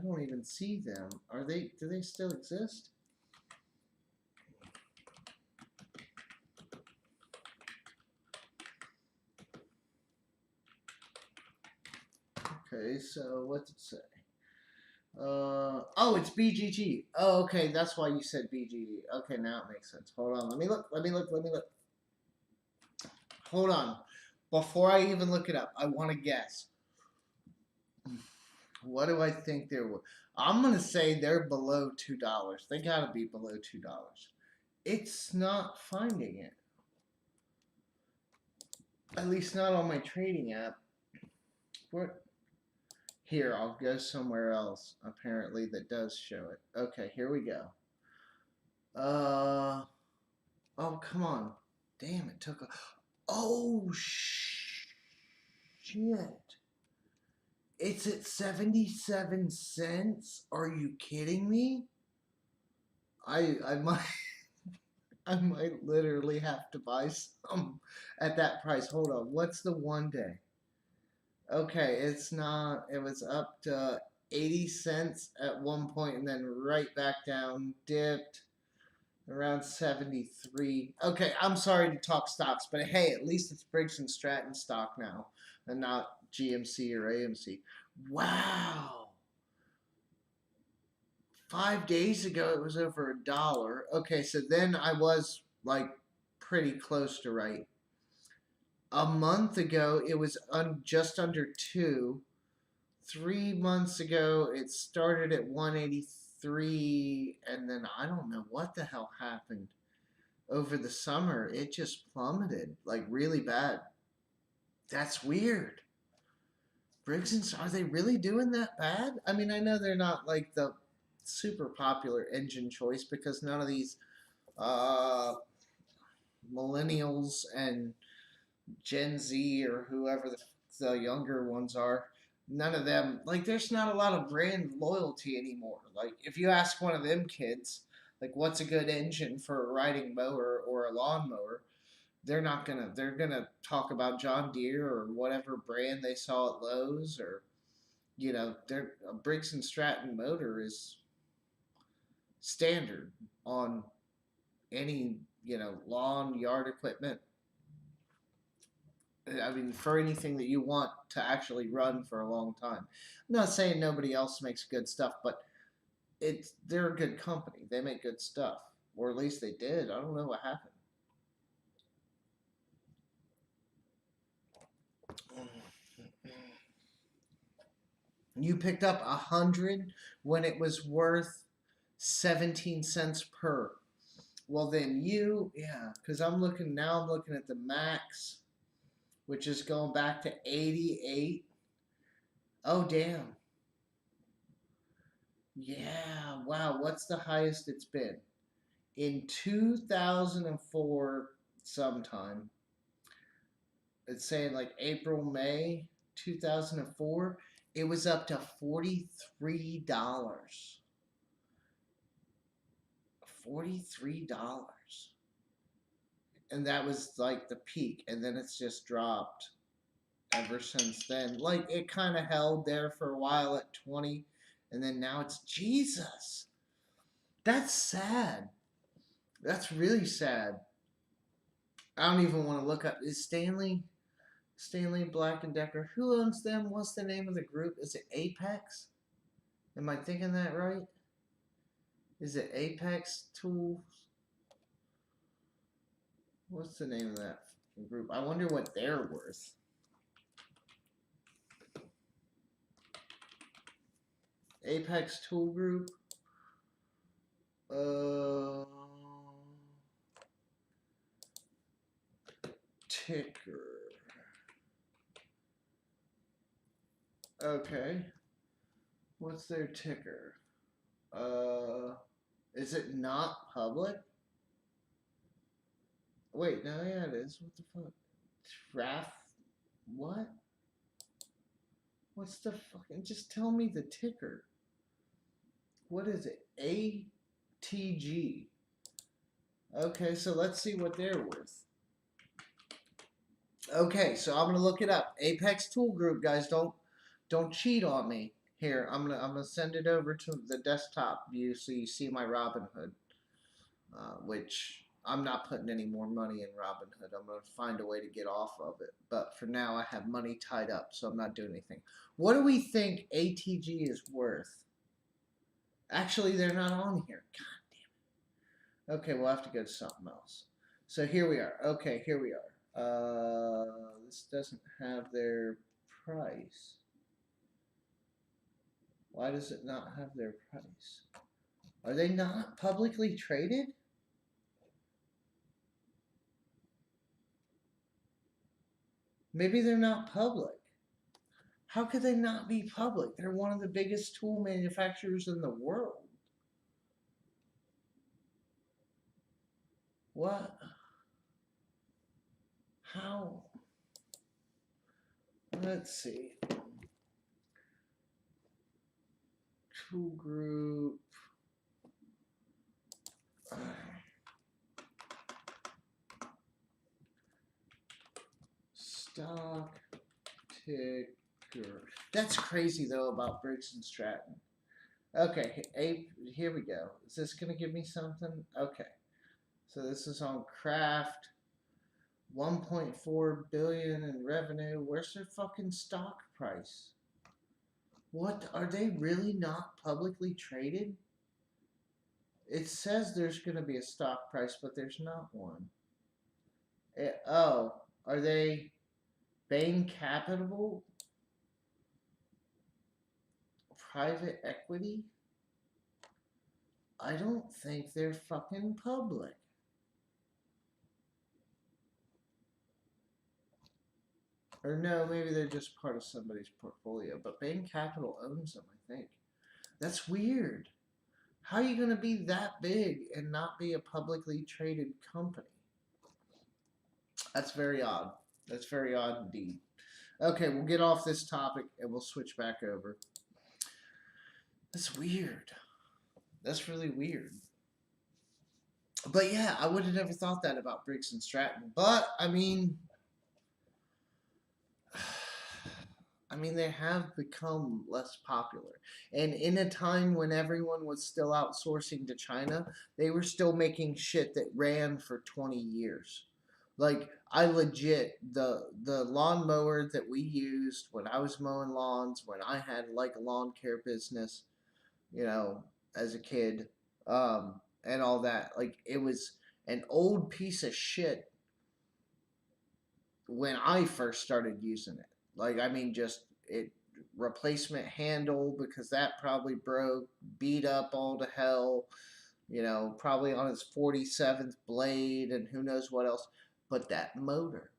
don't even see them. Do they still exist? Okay, so what's it say? Oh, it's BGG. Oh, okay, that's why you said BGG. Okay, now it makes sense. Hold on, let me look. Hold on. Before I even look it up, I want to guess. What do I think they're worth? I'm gonna say they're below $2. They gotta be below $2. It's not finding it. At least not on my trading app. What? Here, I'll go somewhere else, apparently, that does show it. Okay, here we go. Oh, come on. Damn, it took a... Oh, shit. It's at 77 cents? Are you kidding me? I might... I might literally have to buy some at that price. Hold on, what's the 1 day? Okay, it's not. It was up to 80 cents at one point and then right back down, dipped around 73. Okay, I'm sorry to talk stocks, but hey, at least it's Briggs and Stratton stock now and not GMC or AMC. Wow. 5 days ago, it was over $1. Okay, so then I was like pretty close to right. A month ago, it was just under 2. 3 months ago, it started at 183, and then I don't know what the hell happened over the summer. It just plummeted like really bad. That's weird. Briggs and are they really doing that bad? I mean, I know they're not like the super popular engine choice because none of these uh, millennials and Gen Z or whoever the younger ones are, none of them, like, there's not a lot of brand loyalty anymore. Like, if you ask one of them kids, like, what's a good engine for a riding mower or a lawnmower, they're gonna talk about John Deere or whatever brand they saw at Lowe's, or, their a Briggs and Stratton motor is standard on any, lawn, yard equipment. I mean, for anything that you want to actually run for a long time. I'm not saying nobody else makes good stuff, but they're a good company. They make good stuff, or at least they did. I don't know what happened. You picked up 100 when it was worth 17 cents per. Well, then yeah, because I'm looking at the max, which is going back to 88. Oh, damn. Yeah, wow. What's the highest it's been? In 2004, sometime, it's saying like April, May 2004, it was up to $43. $43. And that was like the peak, and then it's just dropped ever since then. Like it kind of held there for a while at 20, and then now it's Jesus. That's sad. That's really sad. I don't even want to look up. Is Stanley Black and Decker? Who owns them? What's the name of the group? Is it Apex? Am I thinking that right? Is it Apex Tools? What's the name of that group? I wonder what they're worth. Apex Tool Group. Ticker. Okay. What's their ticker? Is it not public? Wait, no, yeah, it is. What the fuck? Traf? What? What's the fucking? Just tell me the ticker. What is it? ATG. Okay, so let's see what they're worth. Okay, so I'm gonna look it up. Apex Tool Group, guys, don't cheat on me. Here, I'm gonna send it over to the desktop view so you see my Robinhood, which I'm not putting any more money in Robinhood. I'm gonna find a way to get off of it. But for now, I have money tied up, so I'm not doing anything. What do we think ATG is worth? Actually, they're not on here. God damn it. Okay, we'll have to go to something else. So here we are. Okay, here we are. This doesn't have their price. Why does it not have their price? Are they not publicly traded? Maybe they're not public. How could they not be public? They're one of the biggest tool manufacturers in the world. What? How? Let's see. Tool Group. Stock ticker. That's crazy though about Briggs and Stratton. Okay, here we go. Is this gonna give me something? Okay. So this is on Kraft. 1.4 billion in revenue. Where's their fucking stock price? What, are they really not publicly traded? It says there's going to be a stock price, but there's not one. Oh, are they Bain Capital? Private equity? I don't think they're fucking public. Or no, maybe they're just part of somebody's portfolio. But Bain Capital owns them, I think. That's weird. How are you going to be that big and not be a publicly traded company? That's very odd. That's very odd indeed. Okay, we'll get off this topic and we'll switch back over. That's weird. That's really weird. But yeah, I would have never thought that about Briggs and Stratton. But, I mean, they have become less popular. And in a time when everyone was still outsourcing to China, they were still making shit that ran for 20 years. Like, I legit, the lawnmower that we used when I was mowing lawns, when I had like a lawn care business, you know, as a kid, and all that, like, it was an old piece of shit when I first started using it. Like, just it replacement handle because that probably broke, beat up all to hell, probably on its 47th blade and who knows what else. But that motor,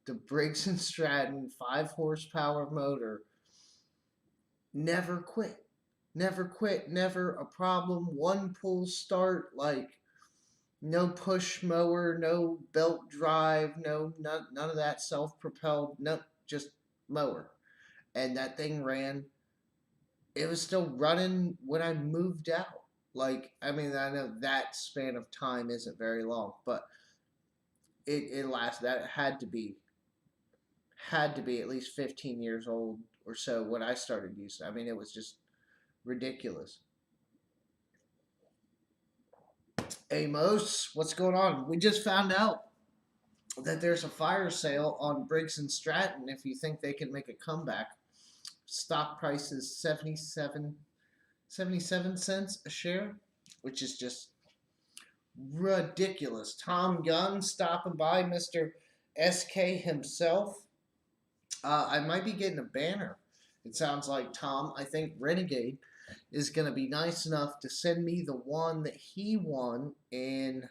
the Briggs & Stratton 5 horsepower motor, never quit. Never quit, never a problem. One pull start, like no push mower, no belt drive, none of that self-propelled, no, just mower. And that thing ran. It was still running when I moved out. Like, I mean, I know that span of time isn't very long, but it lasted. That had to be at least 15 years old or so when I started using it. I mean, it was just ridiculous. Amos, what's going on? We just found out that there's a fire sale on Briggs and Stratton if you think they can make a comeback. Stock price is 77 cents a share, which is just ridiculous. Tom Gunn stopping by, Mr. SK himself. I might be getting a banner. It sounds like Tom. I think Renegade is going to be nice enough to send me the one that he won in.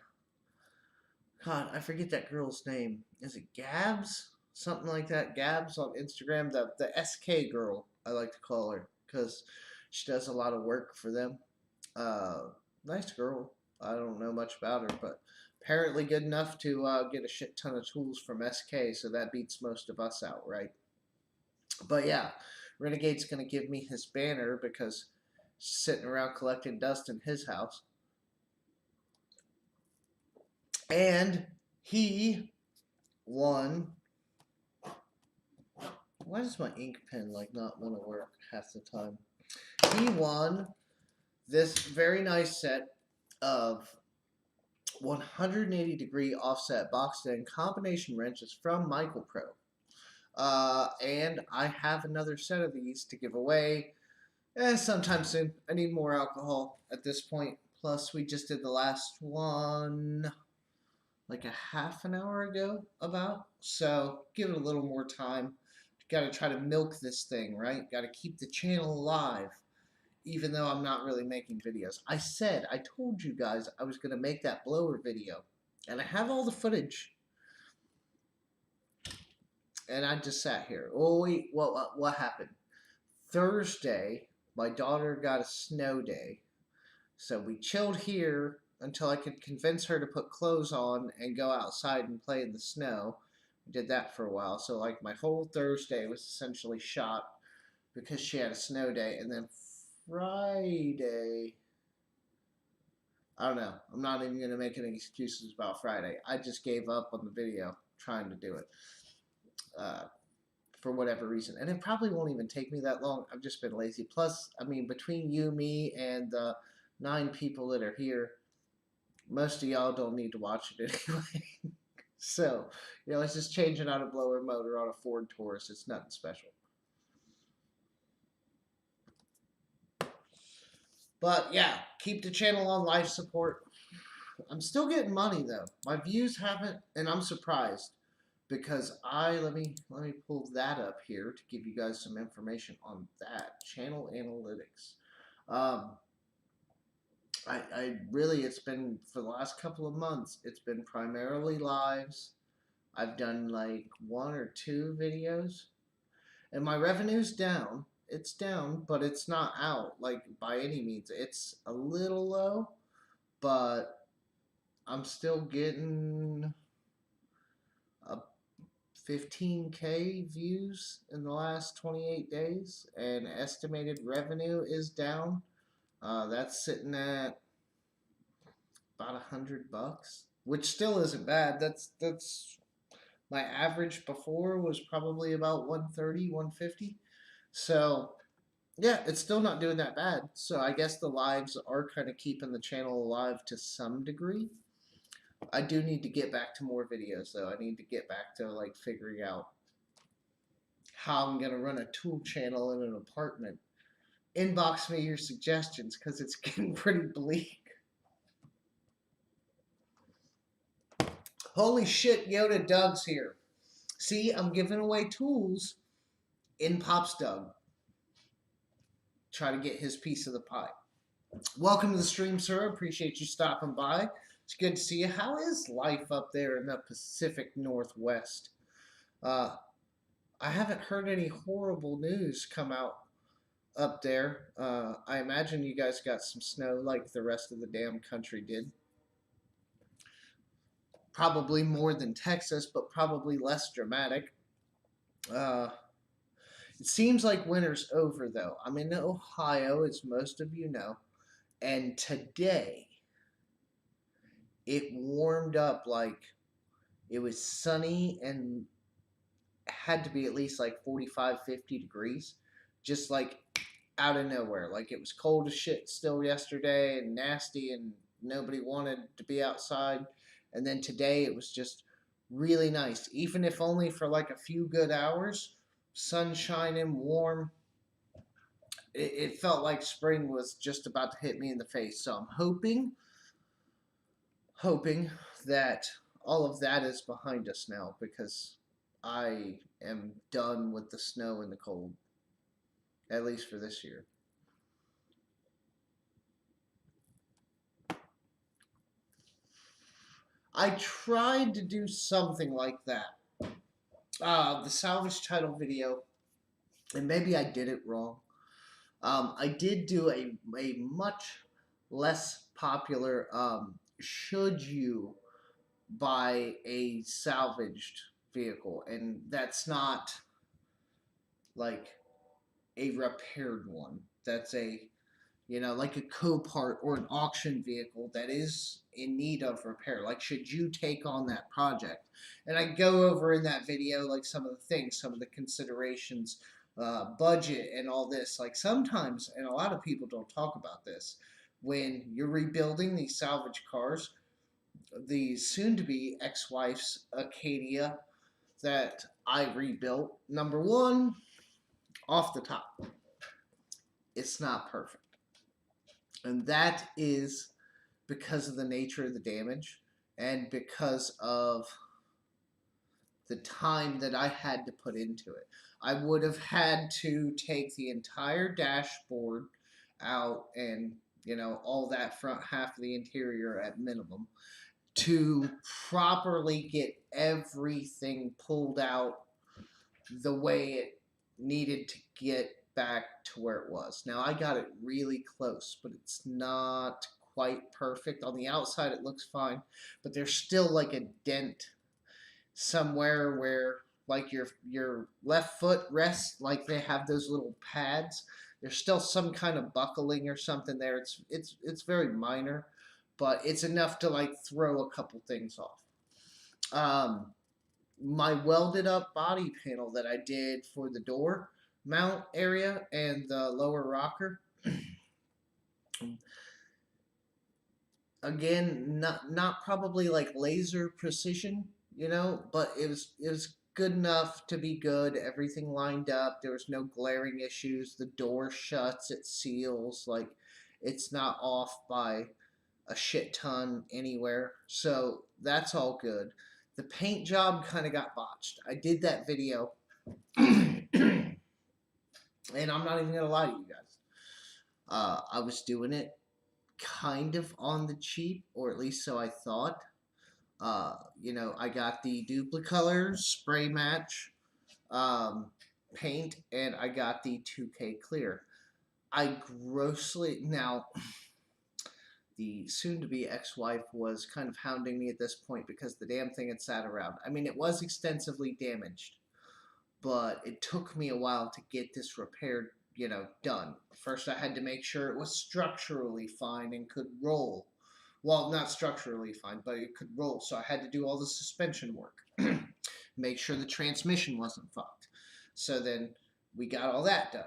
God, I forget that girl's name. Is it Gabs? Something like that. Gabs on Instagram. The SK girl, I like to call her, because she does a lot of work for them. Nice girl. I don't know much about her, but apparently good enough to get a shit ton of tools from SK, so that beats most of us out, right? But yeah, Renegade's going to give me his banner because he's sitting around collecting dust in his house. And he won. Why does my ink pen like not want to work half the time? He won this very nice set of 180-degree offset boxed in combination wrenches from Michael Pro. And I have another set of these to give away sometime soon. I need more alcohol at this point. Plus, we just did the last one like a half an hour ago about. So give it a little more time. Got to try to milk this thing, right? Got to keep the channel alive, even though I'm not really making videos. I told you guys I was going to make that blower video, and I have all the footage. And I just sat here. Oh, wait, what happened? Thursday, my daughter got a snow day. So we chilled here until I could convince her to put clothes on and go outside and play in the snow. We did that for a while. So like my whole Thursday was essentially shot because she had a snow day. And then Friday, I don't know. I'm not even going to make any excuses about Friday. I just gave up on the video trying to do it for whatever reason. And it probably won't even take me that long. I've just been lazy. Plus, I mean, between you, me, and the 9 people that are here, most of y'all don't need to watch it anyway. So, you know, it's just changing out a blower motor on a Ford Taurus. It's nothing special. But yeah, keep the channel on life support. I'm still getting money though. My views haven't, and I'm surprised because let me pull that up here to give you guys some information on that channel analytics. I really, it's been for the last couple of months, it's been primarily lives. I've done like 1 or 2 videos, and my revenue's down. It's down, but it's not out like by any means. It's a little low, but I'm still getting a 15K views in the last 28 days, and estimated revenue is down. That's sitting at about $100, which still isn't bad. That's my average before was probably about 130, 150. So yeah, it's still not doing that bad. So I guess the lives are kind of keeping the channel alive to some degree. I do need to get back to more videos though. I need to get back to like figuring out how I'm gonna run a tool channel in an apartment. Inbox me your suggestions because it's getting pretty bleak. Holy shit, Yoda Doug's here. See, I'm giving away tools in Pops Doug. Try to get his piece of the pie. Welcome to the stream, sir. Appreciate you stopping by. It's good to see you. How is life up there in the Pacific Northwest? I haven't heard any horrible news come out up there. I imagine you guys got some snow like the rest of the damn country did. Probably more than Texas, but probably less dramatic. It seems like winter's over, though. I'm in Ohio, as most of you know, And today, it warmed up like it was sunny and had to be at least like 45, 50 degrees. Just like out of nowhere. Like it was cold as shit still yesterday and nasty and nobody wanted to be outside. And then today it was just really nice, even if only for like a few good hours. Sun shining, warm. It felt like spring was just about to hit me in the face. So I'm hoping that all of that is behind us now because I am done with the snow and the cold, at least for this year. I tried to do something like that. The salvage title video, and maybe I did it wrong. I did do a much less popular should you buy a salvaged vehicle, and that's not like a repaired one. That's a like a Copart or an auction vehicle that is in need of repair. Like, should you take on that project? And I go over in that video, like, some of the things, some of the considerations, budget, and all this. Like, sometimes, and a lot of people don't talk about this, when you're rebuilding these salvage cars, the soon to be ex wife's Acadia that I rebuilt, number one, off the top, it's not perfect. And that is because of the nature of the damage and because of the time that I had to put into it. I would have had to take the entire dashboard out and, all that front half of the interior at minimum to properly get everything pulled out the way it needed to get back to where it was. Now I got it really close, but it's not quite perfect. On the outside it looks fine, but there's still like a dent somewhere where like your left foot rests, like they have those little pads. There's still some kind of buckling or something there. It's very minor, but it's enough to like throw a couple things off. My welded up body panel that I did for the door mount area and the lower rocker. Again, not probably like laser precision, but it was good enough to be good. Everything lined up. There was no glaring issues. The door shuts, it seals, like it's not off by a shit ton anywhere. So that's all good. The paint job kind of got botched. I did that video, and I'm not even gonna lie to you guys. I was doing it kind of on the cheap, or at least so I thought. I got the Duplicolor Spray Match paint, and I got the 2K Clear. Now, the soon-to-be ex-wife was kind of hounding me at this point because the damn thing had sat around. I mean, it was extensively damaged, but it took me a while to get this repaired, done. First, I had to make sure it was structurally fine and could roll. Well, not structurally fine, but it could roll. So I had to do all the suspension work. Make sure the transmission wasn't fucked. So then we got all that done,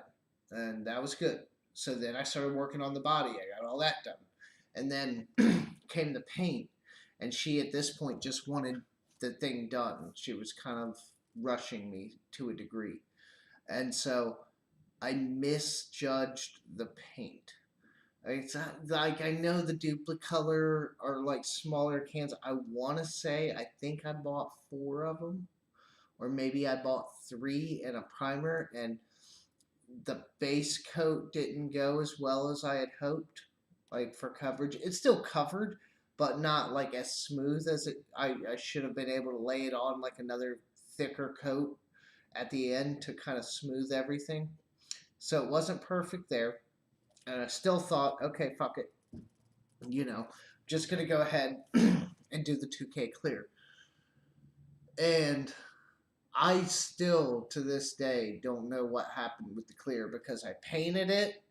and that was good. So then I started working on the body. I got all that done. And then came the paint, and she at this point just wanted the thing done. She was kind of rushing me to a degree. And so I misjudged the paint. It's like I know the Duplicolor are like smaller cans. I want to say I think I bought 4 of them, or maybe I bought 3 and a primer, and the base coat didn't go as well as I had hoped. Like for coverage, it's still covered, but not like as smooth as it. I should have been able to lay it on like another thicker coat at the end to kind of smooth everything. So it wasn't perfect there. And I still thought, okay, fuck it. Just going to go ahead and do the 2K Clear. And I still, to this day, don't know what happened with the clear because I painted it.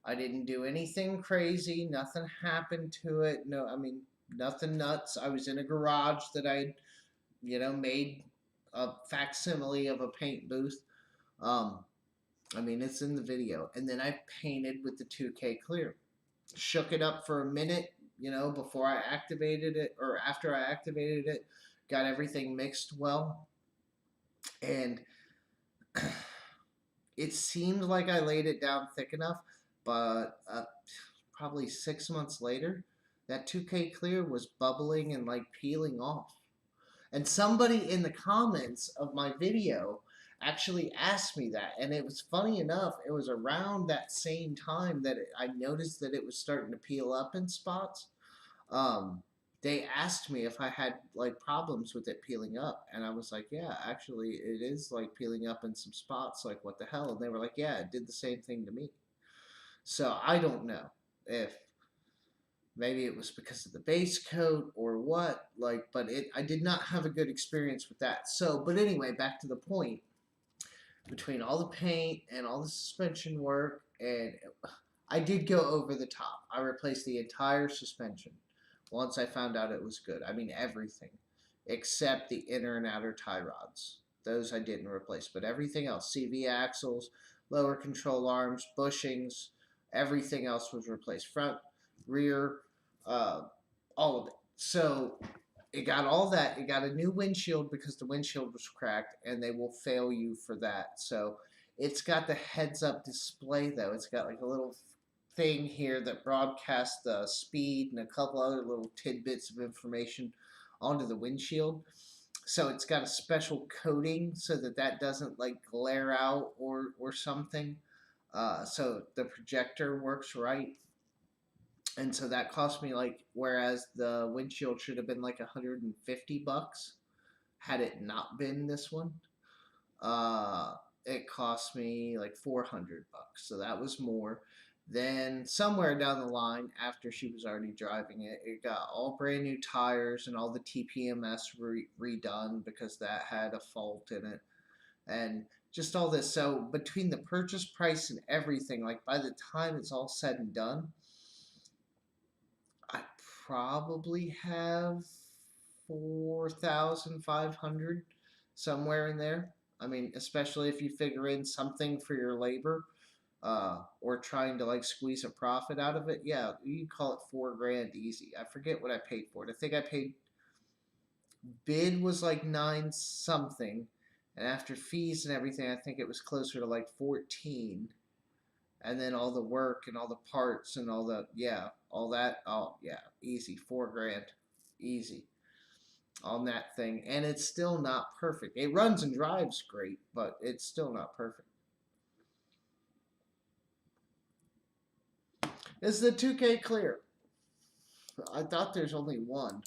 I didn't do anything crazy. Nothing happened to it. No, I mean, nothing nuts. I was in a garage that I, made a facsimile of a paint booth. Um, I mean, it's in the video. And then I painted with the 2K clear. Shook it up for a minute, before I activated it or after I activated it. Got everything mixed well. And it seemed like I laid it down thick enough, but probably 6 months later, that 2K clear was bubbling and like peeling off. And somebody in the comments of my video actually asked me that. And it was funny enough, it was around that same time that I noticed that it was starting to peel up in spots. Um, they asked me if I had like problems with it peeling up. And I was like, yeah, actually, it is like peeling up in some spots. Like, what the hell? And they were like, yeah, it did the same thing to me. So I don't know if maybe it was because of the base coat or what, like, but I did not have a good experience with that. So, but anyway, back to the point. Between all the paint and all the suspension work, and I did go over the top. I replaced the entire suspension once I found out it was good. I mean, everything except the inner and outer tie rods. Those I didn't replace, but everything else, CV axles, lower control arms, bushings, everything else was replaced. Front, rear, uh, all of it. So it got all that. It got a new windshield because the windshield was cracked, and they will fail you for that. So it's got the heads-up display though. It's got like a little thing here that broadcasts the speed and a couple other little tidbits of information onto the windshield. So it's got a special coating so that that doesn't like glare out or something. So the projector works right. And so that cost me like, whereas the windshield should have been like $150 had it not been this one. It cost me like $400, so that was more. Then somewhere down the line, after she was already driving it, it got all brand new tires and all the TPMS redone because that had a fault in it, and just all this. So between the purchase price and everything, like by the time it's all said and done, I probably have 4,500 somewhere in there. I mean, especially if you figure in something for your labor, or trying to like squeeze a profit out of it. Yeah, you call it 4 grand easy. I forget what I paid for it. I think I paid, bid was like 9 something, and after fees and everything, I think it was closer to like 14. And then all the work and all the parts and all the, yeah, all that, oh yeah, easy, 4 grand, easy on that thing. And it's still not perfect. It runs and drives great, but it's still not perfect. Is the 2K clear? I thought there's only one.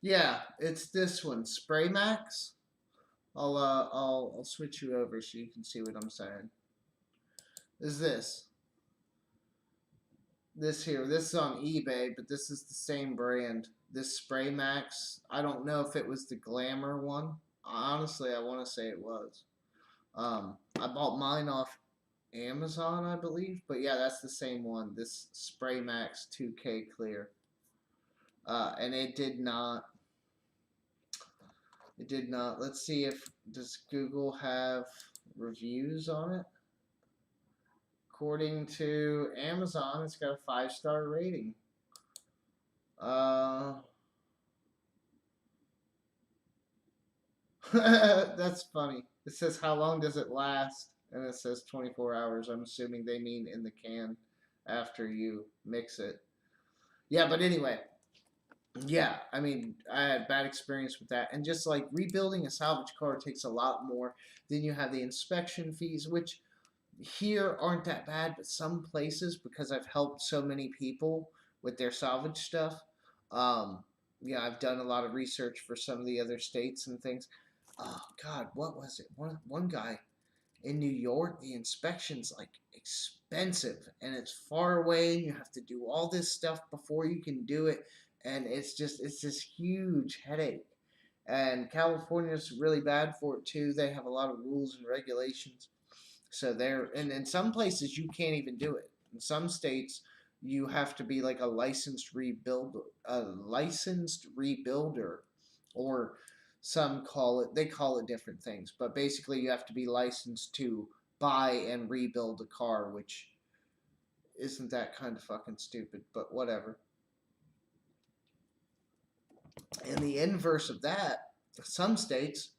Yeah, it's this one, Spray Max. I'll switch you over so you can see what I'm saying. Is this here? This is on eBay, but this is the same brand. This Spray Max. I don't know if it was the Glamour one. Honestly, I want to say it was. I bought mine off Amazon, I believe, but yeah, that's the same one. This Spray Max 2K clear. And it did not. It did not. Let's see if does Google have reviews on it. According to Amazon, it's got a 5-star rating. That's funny. It says how long does it last, and it says 24 hours. I'm assuming they mean in the can after you mix it. Yeah, but anyway, yeah, I mean, I had bad experience with that, and just like rebuilding a salvage car takes a lot more. Then you have the inspection fees, which here aren't that bad, but some places, because I've helped so many people with their salvage stuff. Yeah, I've done a lot of research for some of the other states and things. Oh God, what was it? One guy in New York, the inspection's like expensive and it's far away, and you have to do all this stuff before you can do it, and it's this huge headache. And California's really bad for it too. They have a lot of rules and regulations. So and in some places you can't even do it. In some states, you have to be like a licensed rebuilder, or some call it, they call it different things. But basically, you have to be licensed to buy and rebuild a car, which isn't that kind of fucking stupid, but whatever. And the inverse of that, some states,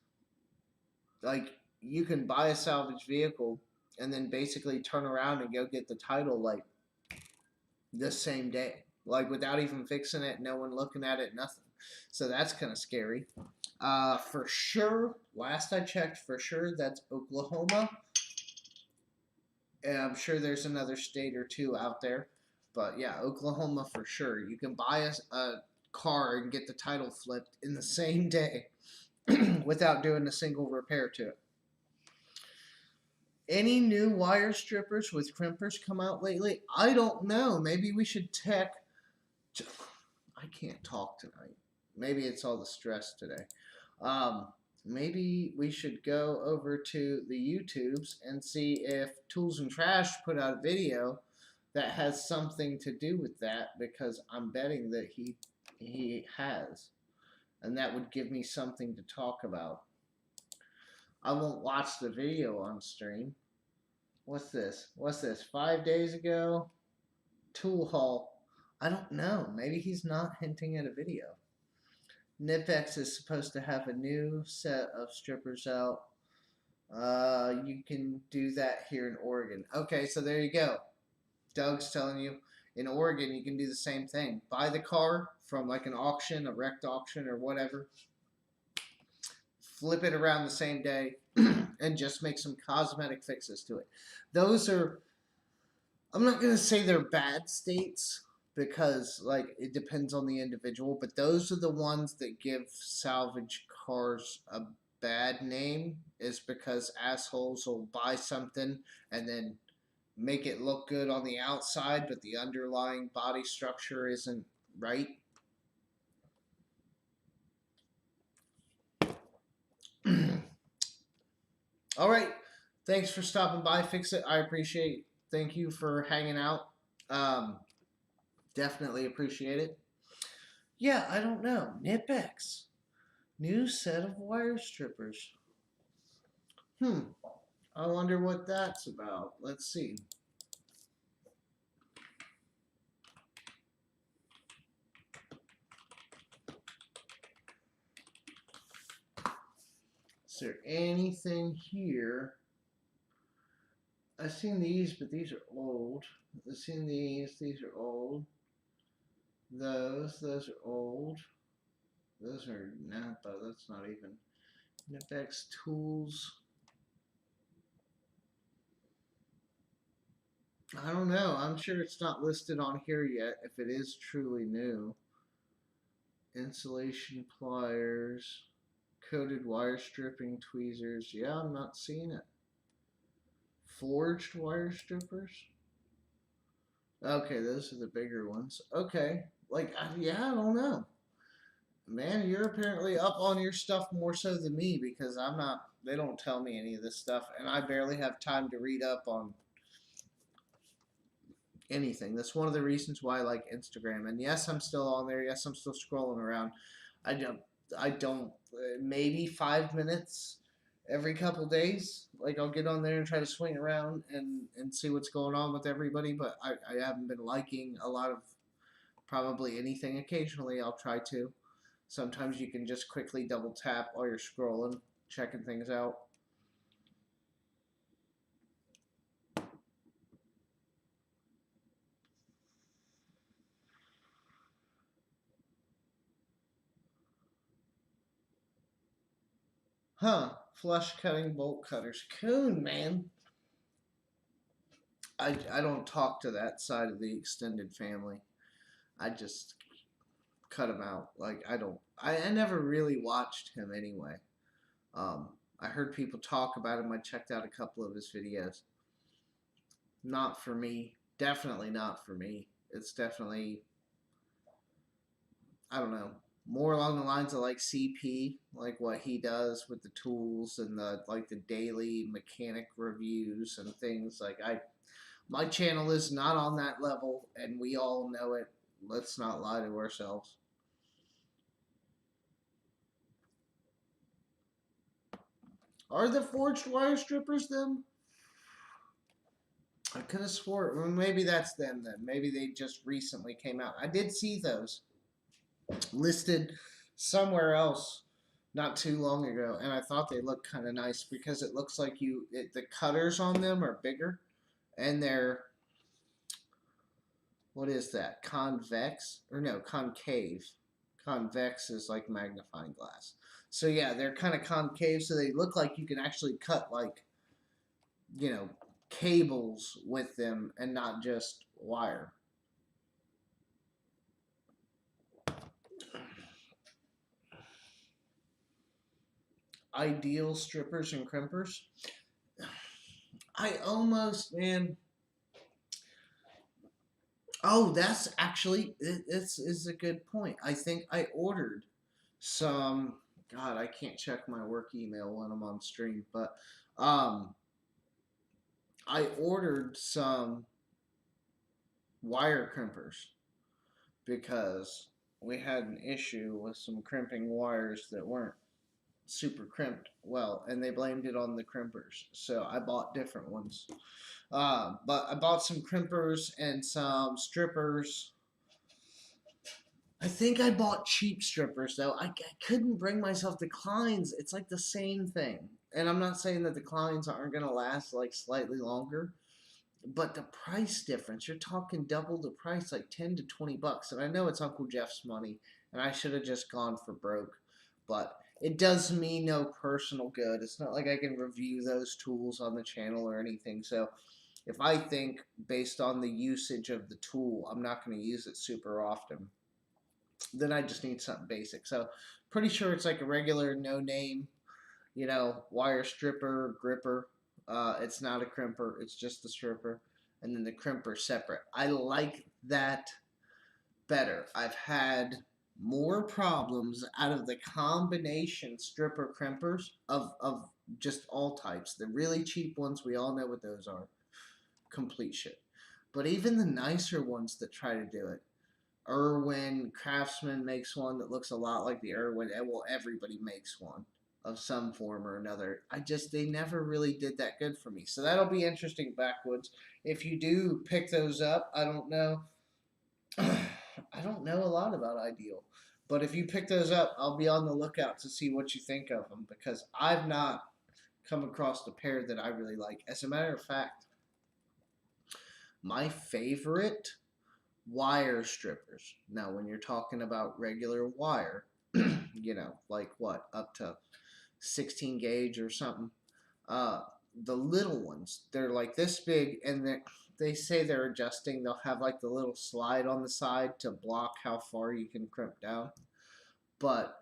like, you can buy a salvage vehicle and then basically turn around and go get the title like the same day, like without even fixing it, no one looking at it, nothing. So that's kind of scary. For sure, last I checked, for sure, that's Oklahoma. And I'm sure there's another state or two out there. But yeah, Oklahoma for sure. You can buy a car and get the title flipped in the same day without doing a single repair to it. Any new wire strippers with crimpers come out lately? I don't know. Maybe we should tech. I can't talk tonight. Maybe it's all the stress today. Maybe we should go over to the YouTubes and see if Tools and Trash put out a video that has something to do with that, because I'm betting that he has, and that would give me something to talk about. I won't watch the video on stream. What's this? 5 days ago? Tool haul. I don't know. Maybe he's not hinting at a video. Knipex is supposed to have a new set of strippers out. You can do that here in Oregon. Okay, so there you go. Doug's telling you, in Oregon, you can do the same thing. Buy the car from like an auction, a wrecked auction or whatever. Flip it around the same day and just make some cosmetic fixes to it. Those are, I'm not going to say they're bad states, because like it depends on the individual, but those are the ones that give salvage cars a bad name, is because assholes will buy something and then make it look good on the outside, but the underlying body structure isn't right. All right, thanks for stopping by, Fix It. I appreciate. Thank you for hanging out. um Definitely appreciate it. Yeah, I don't know. Knipex. New set of wire strippers. I wonder what that's about. Let's see. Is there anything here? I've seen these, but these are old. I've seen these are old. Those are old. Those are Napa. That's not even. Knipex tools. I don't know. I'm sure it's not listed on here yet if it is truly new. Insulation pliers, coated wire stripping tweezers. Yeah, I'm not seeing it. Forged wire strippers. Okay, those are the bigger ones. Okay, like, yeah, I don't know. Man, you're apparently up on your stuff more so than me, because I'm not. They don't tell me any of this stuff, and I barely have time to read up on anything. That's one of the reasons why I like Instagram. And yes, I'm still on there. Yes, I'm still scrolling around. I don't. Maybe 5 minutes every couple days. Like, I'll get on there and try to swing around and see what's going on with everybody. But I haven't been liking a lot of probably anything. Occasionally, I'll try to. Sometimes you can just quickly double tap while you're scrolling, checking things out. Huh. Flush cutting bolt cutters. Coon, man. I don't talk to that side of the extended family. I just cut him out. Like, I never really watched him anyway. I heard people talk about him. I checked out a couple of his videos. Not for me. Definitely not for me. It's definitely, I don't know. more along the lines of like CP, like what he does with the tools and the like the daily mechanic reviews and things. Like my channel is not on that level, and we all know it. Let's not lie to ourselves. Are the forged wire strippers them? I could have swore. Well, maybe that's them then. Maybe they just recently came out. I did see those listed somewhere else not too long ago, and I thought they looked kind of nice because it looks like the cutters on them are bigger, and they're, what is that? Convex or no, concave. Convex is like magnifying glass. So yeah, they're kind of concave, so they look like you can actually cut like, you know, cables with them and not just wire. Ideal strippers and crimpers. I almost, man. Oh, that's actually, this is a good point. I think I ordered some. God, I can't check my work email when I'm on stream, but um, I ordered some wire crimpers because we had an issue with some crimping wires that weren't super crimped well, and they blamed it on the crimpers. So I bought different ones. But I bought some crimpers and some strippers. I think I bought cheap strippers though. I couldn't bring myself to Kleins. It's like the same thing. And I'm not saying that the Kleins aren't going to last like slightly longer, but the price difference, you're talking double the price, like 10 to 20 bucks. And I know it's Uncle Jeff's money, and I should have just gone for broke, but it does me no personal good. It's not like I can review those tools on the channel or anything. So if I think based on the usage of the tool, I'm not going to use it super often, then I just need something basic. So pretty sure it's like a regular no name, wire stripper, gripper. It's not a crimper, it's just the stripper. And then the crimper separate. I like that better. I've had more problems out of the combination stripper crimpers of just all types. The really cheap ones, we all know what those are. Complete shit. But even the nicer ones that try to do it, Irwin Craftsman makes one that looks a lot like the Irwin. Well, everybody makes one of some form or another. They never really did that good for me. So that'll be interesting backwoods. If you do pick those up, I don't know. I don't know a lot about Ideal. But if you pick those up, I'll be on the lookout to see what you think of them because I've not come across a pair that I really like. As a matter of fact, my favorite wire strippers. Now, when you're talking about regular wire, like what, up to 16 gauge or something, uh, the little ones, they're like this big, and they say they're adjusting. They'll have like the little slide on the side to block how far you can crimp down. But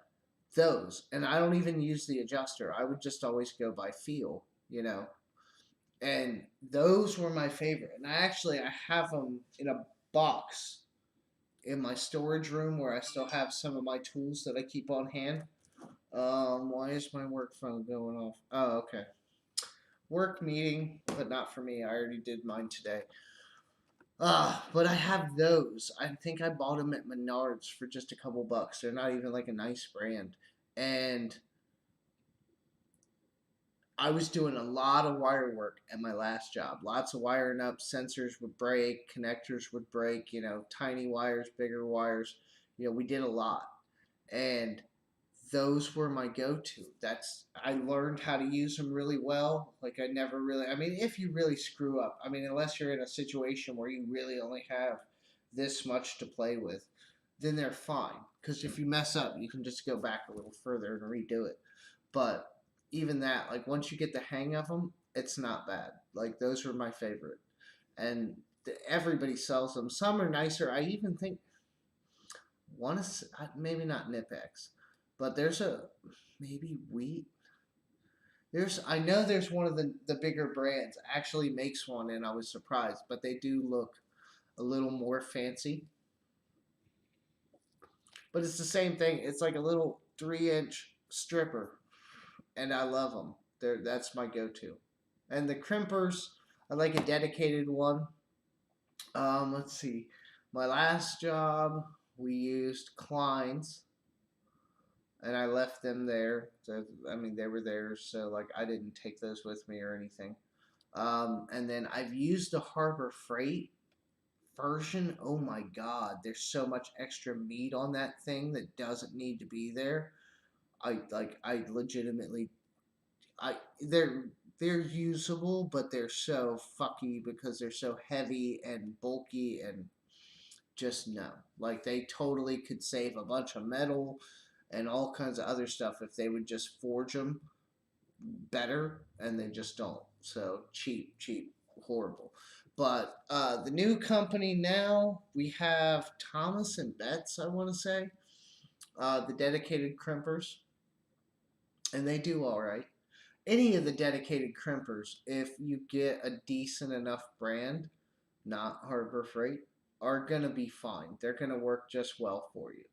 those, and I don't even use the adjuster. I would just always go by feel. And those were my favorite. And I have them in a box in my storage room where I still have some of my tools that I keep on hand. Why is my work phone going off? Oh, okay. Work meeting, but not for me. I already did mine today. But I have those. I think I bought them at Menards for just a couple bucks. They're not even like a nice brand. And I was doing a lot of wire work at my last job. Lots of wiring up. Sensors would break, connectors would break, tiny wires, bigger wires. We did a lot. And those were my go-to. I learned how to use them really well. Like I never really, if you really screw up, unless you're in a situation where you really only have this much to play with, then they're fine. Because if you mess up, you can just go back a little further and redo it. But even that, like once you get the hang of them, it's not bad. Like those were my favorite. And everybody sells them. Some are nicer. I even think one is maybe not Nipex, but there's maybe Wheat. I know there's one of the bigger brands actually makes one, and I was surprised, but they do look a little more fancy. But it's the same thing. It's like a little 3-inch stripper, and I love them. That's my go-to. And the crimpers, I like a dedicated one. Let's see. My last job, we used Klein's, and I left them there. So, I mean, they were there, so like I didn't take those with me or anything. And then I've used the Harbor Freight version. Oh my God, there's so much extra meat on that thing that doesn't need to be there. I legitimately I they're usable, but they're so fucky because they're so heavy and bulky and just no. Like they totally could save a bunch of metal and all kinds of other stuff if they would just forge them better, and they just don't. So cheap, cheap, horrible. But the new company now, we have Thomas and Betts, I want to say, the dedicated crimpers, and they do all right. Any of the dedicated crimpers, if you get a decent enough brand, not Harbor Freight, are gonna be fine. They're gonna work just well for you.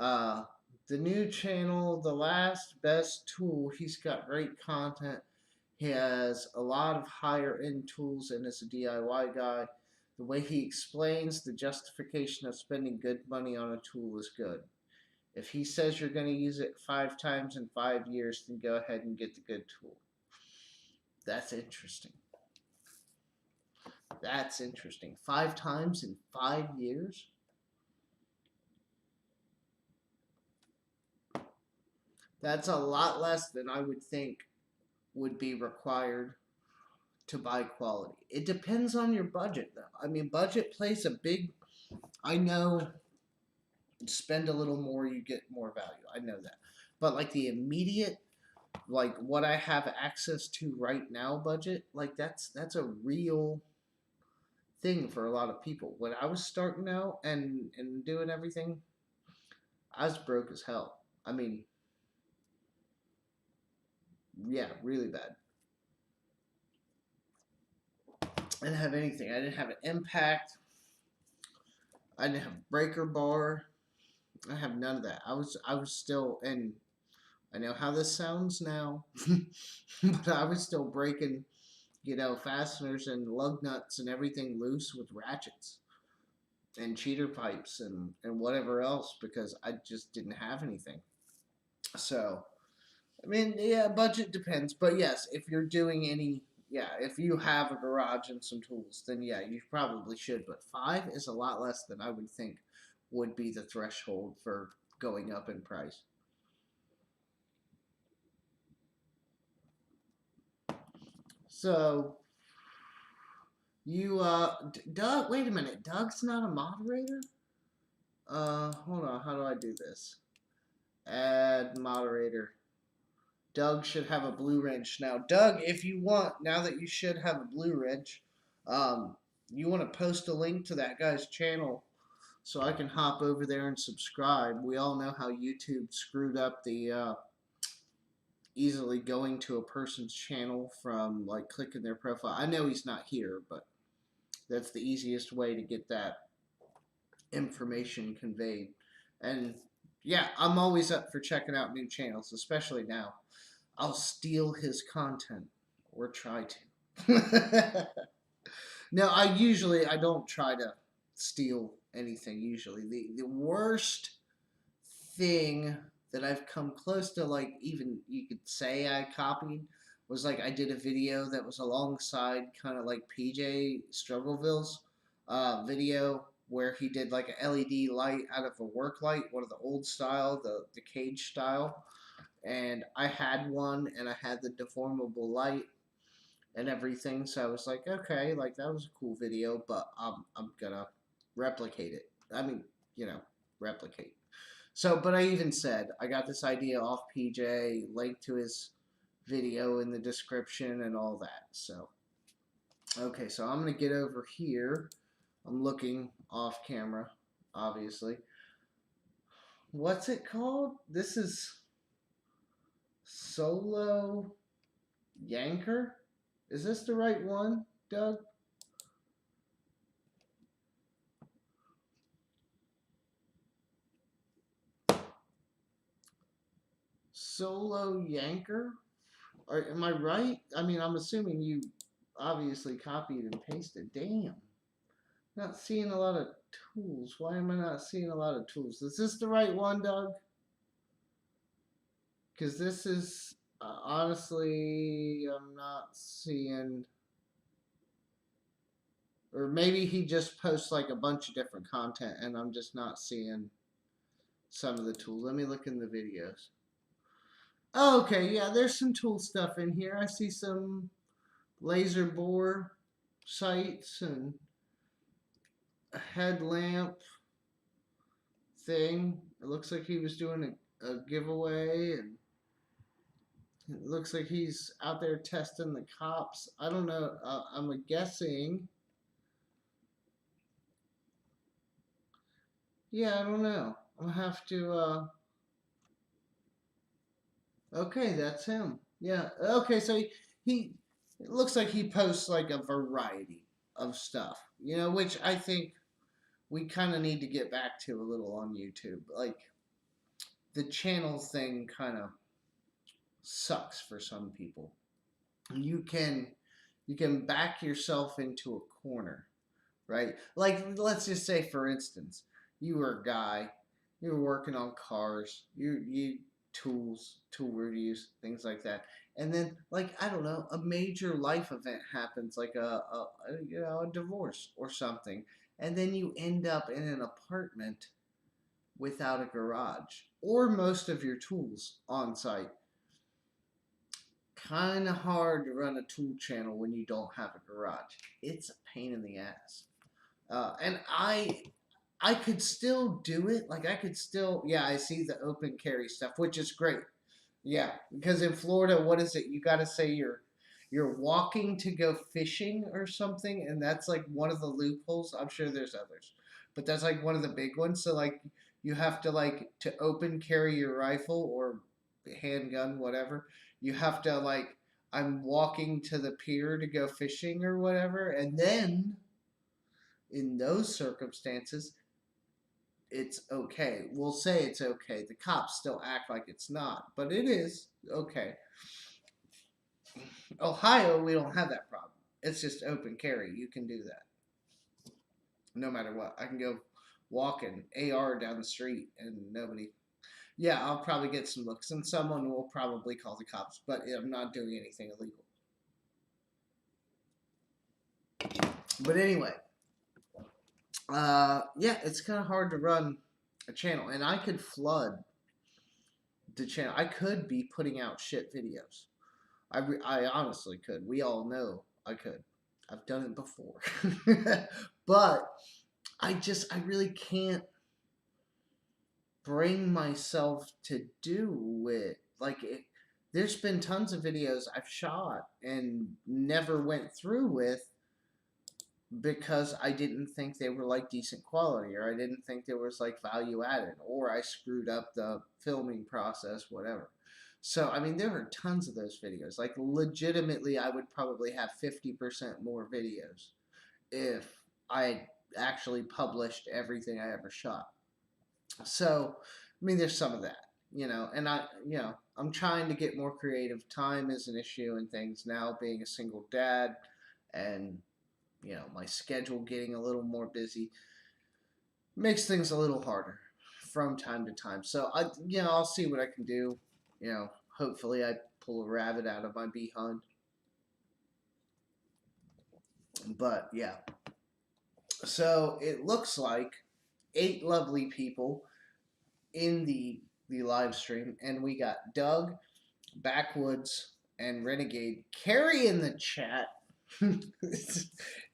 Uh, the new channel, The Last Best Tool, he's got great content. He has a lot of higher end tools and is a DIY guy. The way he explains the justification of spending good money on a tool is good. If he says you're going to use it 5 times in 5 years, then go ahead and get the good tool. That's interesting. That's interesting. 5 times in 5 years? That's a lot less than I would think would be required to buy quality. It depends on your budget, though. I mean, budget plays a big. I know spend a little more, you get more value. I know that. But like the immediate, like what I have access to right now budget, like that's a real thing for a lot of people. When I was starting out and doing everything, I was broke as hell. I mean, yeah, really bad. I didn't have anything. I didn't have an impact. I didn't have breaker bar. I have none of that. I was still, and I know how this sounds now, but I was still breaking, fasteners and lug nuts and everything loose with ratchets and cheater pipes and whatever else because I just didn't have anything. So, I mean, yeah, budget depends, but yes, if you're doing any, yeah, if you have a garage and some tools, then yeah, you probably should. But 5 is a lot less than I would think would be the threshold for going up in price. So, Doug, wait a minute. Doug's not a moderator? Hold on. How do I do this? Add moderator. Doug should have a blue wrench. Now, Doug, if you want, now that you should have a blue wrench, you want to post a link to that guy's channel so I can hop over there and subscribe. We all know how YouTube screwed up the easily going to a person's channel from like clicking their profile. I know he's not here, but that's the easiest way to get that information conveyed. And yeah, I'm always up for checking out new channels, especially now. I'll steal his content or try to. No, I don't try to steal anything usually. The worst thing that I've come close to, like, even you could say I copied was like I did a video that was alongside kind of like PJ Struggleville's video where he did like an LED light out of a work light, one of the old style, the cage style, and I had one and I had the deformable light and everything, so I was like, okay, like that was a cool video, but I'm gonna replicate it. I mean, replicate. So, but I even said I got this idea off PJ, link to his video in the description and all that. So, okay, so I'm gonna get over here. I'm looking off camera, obviously. What's it called? This is Solo Yanker. Is this the right one, Doug? Solo Yanker? Am I right? I mean, I'm assuming you obviously copied and pasted. Damn. Not seeing a lot of tools. Why am I not seeing a lot of tools? Is this the right one, Doug? Because this is, honestly, I'm not seeing. Or maybe he just posts like a bunch of different content and I'm just not seeing some of the tools. Let me look in the videos. Oh, okay, yeah, there's some tool stuff in here. I see some laser bore sights and a headlamp thing. It looks like he was doing a giveaway, and it looks like he's out there testing the cops. I don't know. I'm guessing. Yeah, I don't know. I'll have to. Okay, that's him. Yeah. Okay, so he it looks like he posts like a variety of stuff, which I think we kind of need to get back to a little on YouTube. Like the channel thing kind of sucks for some people. You can back yourself into a corner, right? Like let's just say for instance, you were a guy, you were working on cars, you tool reviews, things like that. And then like I don't know, a major life event happens like a divorce or something. And then you end up in an apartment without a garage or most of your tools on site. Kind of hard to run a tool channel when you don't have a garage. It's a pain in the ass. And I could still do it. Like I could still, yeah, I see the open carry stuff, which is great. Yeah, because in Florida, what is it? You got to say you're walking to go fishing or something, and that's like one of the loopholes. I'm sure there's others, but that's like one of the big ones. So like you have to like to open carry your rifle or handgun, whatever. You have to like I'm walking to the pier to go fishing or whatever, and then in those circumstances, it's okay. We'll say it's okay. The cops still act like it's not, but it is okay. Ohio, we don't have that problem. It's just open carry. You can do that no matter what. I can go walking AR down the street and nobody. Yeah, I'll probably get some looks and someone will probably call the cops, but I'm not doing anything illegal. But anyway, yeah, it's kind of hard to run a channel, and I could flood the channel. I could be putting out shit videos. I honestly could. We all know I could. I've done it before. But I really can't bring myself to do it. There's been tons of videos I've shot and never went through with because I didn't think they were like decent quality, or I didn't think there was like value added, or I screwed up the filming process, whatever. So, I mean, there are tons of those videos. Like, legitimately, I would probably have 50% more videos if I actually published everything I ever shot. So, I mean, there's some of that, and I'm trying to get more creative. Time is an issue and things now, being a single dad and my schedule getting a little more busy makes things a little harder from time to time. So I'll see what I can do. Hopefully I pull a rabbit out of my behind. But yeah, so it looks like 8 lovely people in the live stream, and we got Doug, Backwoods, and Renegade. Carrie in the chat. it's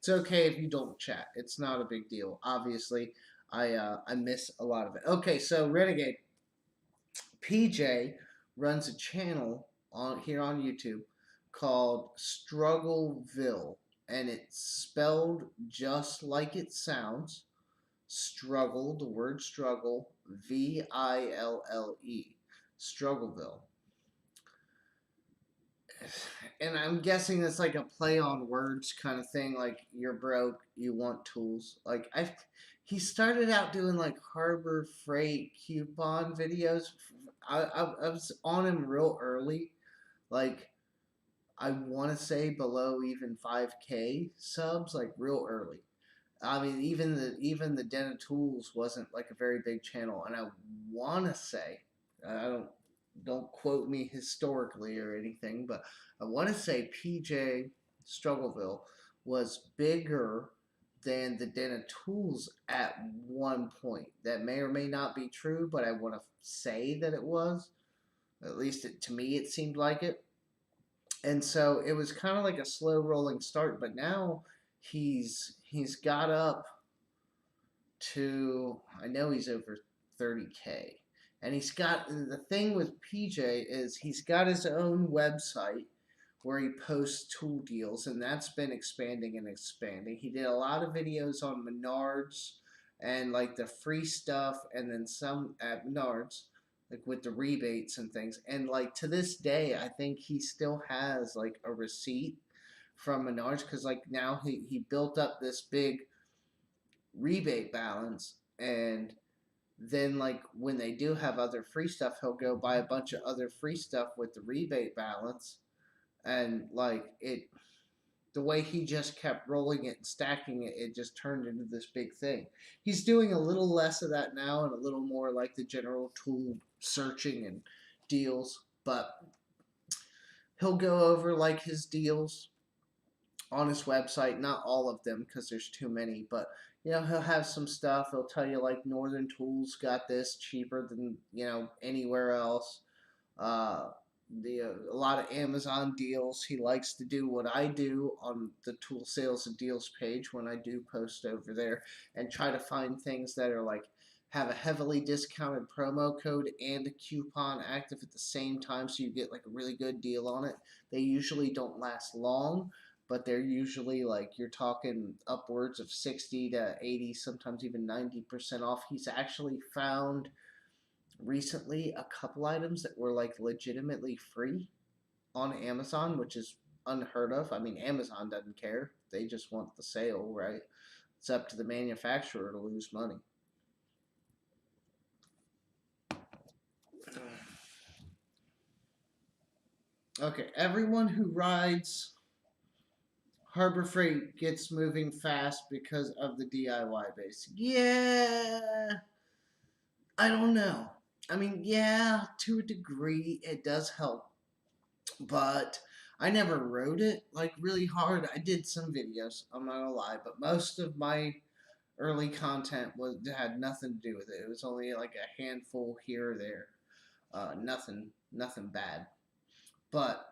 okay if you don't chat. It's not a big deal. Obviously, I miss a lot of it. Okay, so Renegade PJ runs a channel here on YouTube called Struggleville, and it's spelled just like it sounds. Struggle, the word struggle, Ville, Struggleville. And I'm guessing it's like a play on words kind of thing, like you're broke, you want tools. he started out doing like Harbor Freight coupon videos. I was on him real early, like I want to say below even 5K subs, like real early. I mean, even the Den of Tools wasn't like a very big channel, and I want to say, I don't quote me historically or anything, but I want to say PJ Struggleville was bigger than the Den of Tools at one point. That may or may not be true, but I want to say that it was. At least to me, it seemed like it. And so it was kind of like a slow rolling start, but now he's got up to, I know he's over 30K. And he's got, the thing with PJ is he's got his own website where he posts tool deals, and that's been expanding and expanding. He did a lot of videos on Menards and like the free stuff, and then some at Menards, like with the rebates and things. And like to this day, I think he still has like a receipt from Menards because like now he built up this big rebate balance, and then like when they do have other free stuff, he'll go buy a bunch of other free stuff with the rebate balance, and like it, the way he just kept rolling it and stacking it, it just turned into this big thing. He's doing a little less of that now and a little more like the general tool searching and deals, but he'll go over like his deals on his website, not all of them because there's too many, but he'll have some stuff. He'll tell you like Northern Tools got this cheaper than anywhere else. Uh, a lot of Amazon deals. He likes to do what I do on the Tool Sales and Deals page when I do post over there, and try to find things that are like have a heavily discounted promo code and a coupon active at the same time, so you get like a really good deal on it. They usually don't last long, but they're usually like you're talking upwards of 60 to 80, sometimes even 90% off. He's actually found recently a couple items that were like legitimately free on Amazon, which is unheard of. I mean, Amazon doesn't care. They just want the sale, right? It's up to the manufacturer to lose money. Okay, everyone who rides Harbor Freight gets moving fast because of the DIY base. Yeah, I don't know. I mean, yeah, to a degree, it does help, but I never wrote it like really hard. I did some videos, I'm not gonna lie, but most of my early content had nothing to do with it. It was only like a handful here or there. Nothing bad. But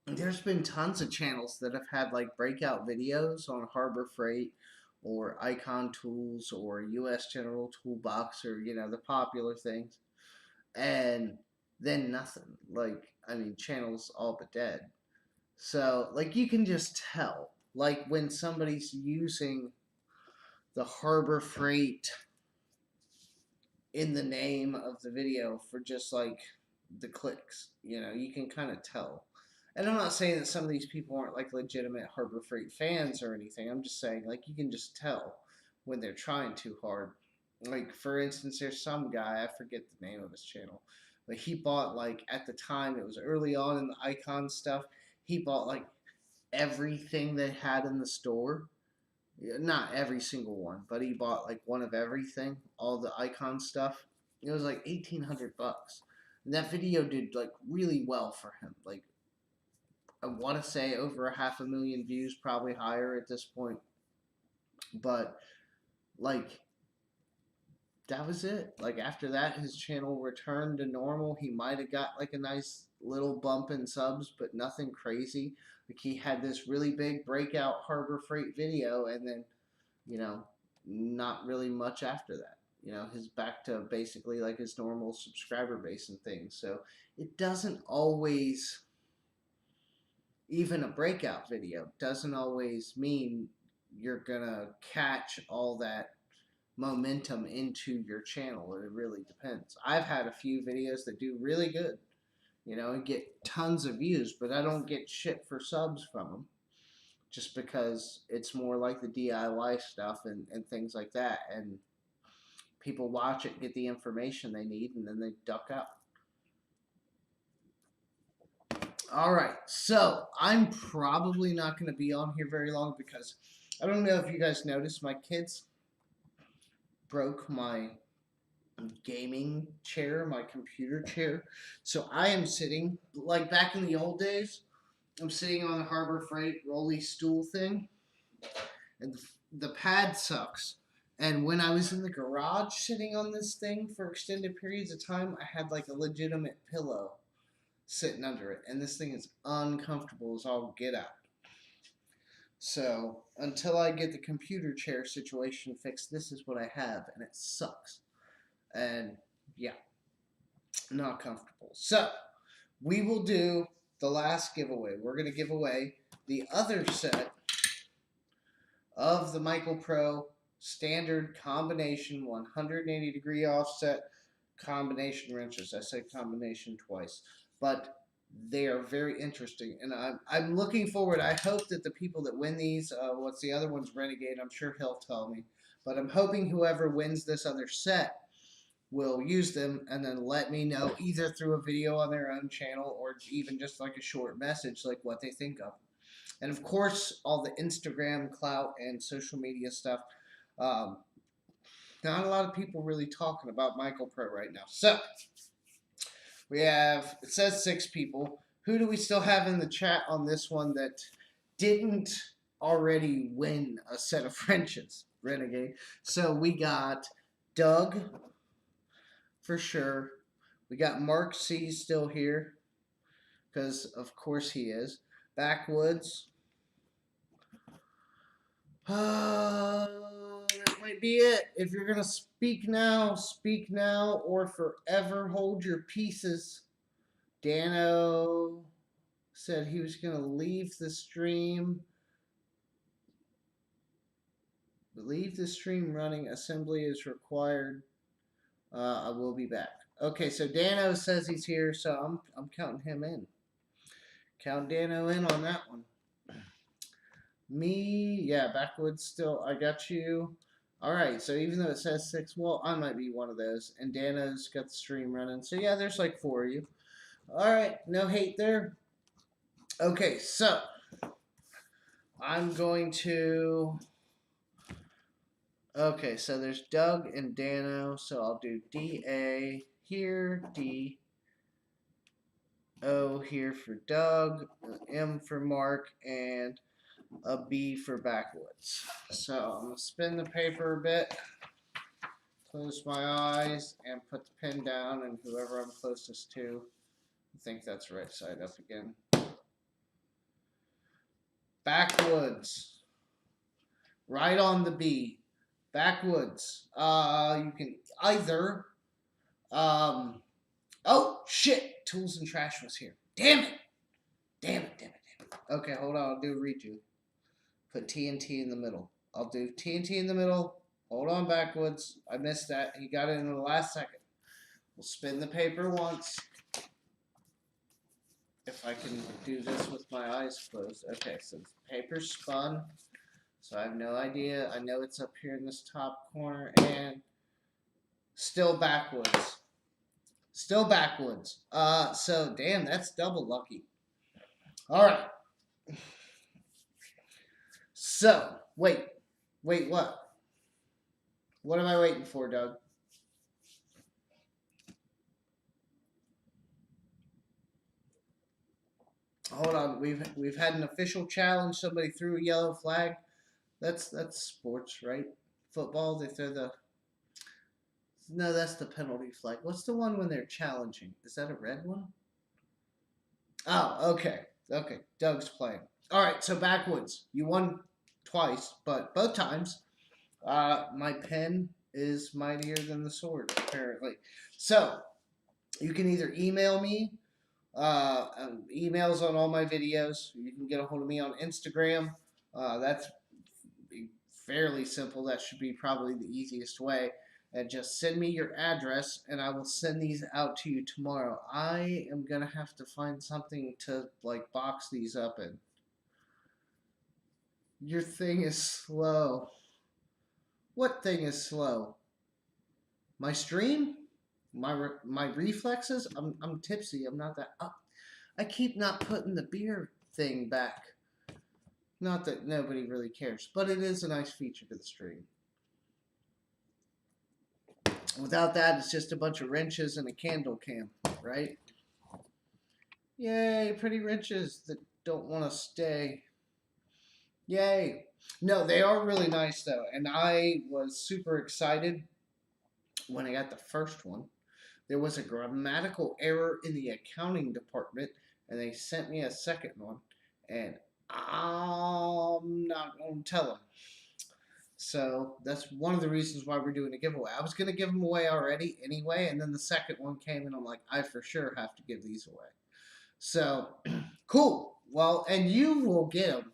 there's been tons of channels that have had like breakout videos on Harbor Freight or Icon Tools or US General Toolbox, or the popular things, and then nothing. Like, I mean, channels all but dead. So like you can just tell like when somebody's using the Harbor Freight in the name of the video for just like the clicks. You can kind of tell. And I'm not saying that some of these people aren't like legitimate Harbor Freight fans or anything. I'm just saying like you can just tell when they're trying too hard. Like for instance, there's some guy, I forget the name of his channel, but he bought like at the time, it was early on in the Icon stuff, he bought like everything they had in the store. Not every single one, but he bought like one of everything, all the Icon stuff. It was like $1,800, and that video did like really well for him. Like I want to say over 500,000 views, probably higher at this point. But like that was it. Like after that, his channel returned to normal. He might have got like a nice little bump in subs, but nothing crazy. Like he had this really big breakout Harbor Freight video, and then not really much after that. His back to basically like his normal subscriber base and things. So it doesn't always, even a breakout video doesn't always mean you're gonna catch all that momentum into your channel. It really depends. I've had a few videos that do really good, and get tons of views, but I don't get shit for subs from them. just because it's more like the DIY stuff and things like that. And people watch it, get the information they need, and then they duck out. All right, so I'm probably not going to be on here very long because I don't know if you guys noticed, my kids broke my gaming chair, my computer chair. So I am sitting, like back in the old days, I'm sitting on the Harbor Freight rolly stool thing, and the pad sucks. And when I was in the garage sitting on this thing for extended periods of time, I had like a legitimate pillow sitting under it. And this thing is uncomfortable as all get out. So until I get the computer chair situation fixed, this is what I have, and it sucks. And yeah, not comfortable. So we will do the last giveaway. We're going to give away the other set of the Michael Pro standard combination 180 degree offset combination wrenches. I said combination twice, but they are very interesting, and I'm looking forward. I hope that the people that win these, what's the other one's Renegade, I'm sure he'll tell me, but I'm hoping whoever wins this other set will use them and then let me know either through a video on their own channel or even just like a short message like what they think of. And of course, all the Instagram clout and social media stuff. Not a lot of people really talking about Michael Pro right now. So we have, it says 6 people. Who do we still have in the chat on this one that didn't already win a set of wrenches? Renegade. So we got Doug, for sure. We got Mark C still here, because of course he is. Backwoods. That might be it. If you're going to speak now, or forever hold your pieces. Dano said he was going to leave the stream. Leave the stream running. Assembly is required. I will be back. Okay, so Dano says he's here, so I'm counting him in. Count Dano in on that one. Me, yeah, Backwoods still, I got you. All right, so even though it says 6, well, I might be one of those. And Dano's got the stream running. So yeah, there's like 4 of you. All right, no hate there. Okay, so I'm going to... Okay, so there's Doug and Dano, so I'll do D-A here, D-O here for Doug, M for Mark, and a B for Backwoods. So I'm going to spin the paper a bit, close my eyes, and put the pen down, and whoever I'm closest to, I think that's right side up again. Backwoods. Right on the B. Backwoods. You can either... oh, shit! Tools and Trash was here. Damn it! Damn it. Okay, hold on. I'll do a redo. Put TNT in the middle. I'll do TNT in the middle. Hold on, Backwoods. I missed that. He got it in the last second. We'll spin the paper once. If I can do this with my eyes closed. Okay, so the paper's spun. So I have no idea. I know it's up here in this top corner. And still Backwoods. Still Backwoods. So, damn, that's double lucky. All right. So, wait, what? What am I waiting for, Doug? Hold on, we've had an official challenge. Somebody threw a yellow flag. That's sports, right? Football, they throw the... No, that's the penalty flag. What's the one when they're challenging? Is that a red one? Oh, okay. Okay, Doug's playing. All right, so Backwoods. You won twice, but both times, my pen is mightier than the sword, apparently. So, you can either email me, emails on all my videos. You can get a hold of me on Instagram. That's fairly simple. That should be probably the easiest way. And just send me your address, and I will send these out to you tomorrow. I am going to have to find something to, like, box these up in. Your thing is slow. What thing is slow? My stream? My reflexes? I'm tipsy. I'm not that. I keep not putting the beer thing back. Not that nobody really cares, but it is a nice feature to the stream. Without that, it's just a bunch of wrenches and a candle cam, right? Yay, pretty wrenches that don't want to stay. Yay. No, they are really nice though, and I was super excited when I got the first one. There was a grammatical error in the accounting department, and they sent me a second one, and I'm not going to tell them. So that's one of the reasons why we're doing a giveaway. I was going to give them away already anyway, and then the second one came, and I'm like, I for sure have to give these away. So, cool. Well, and you will get them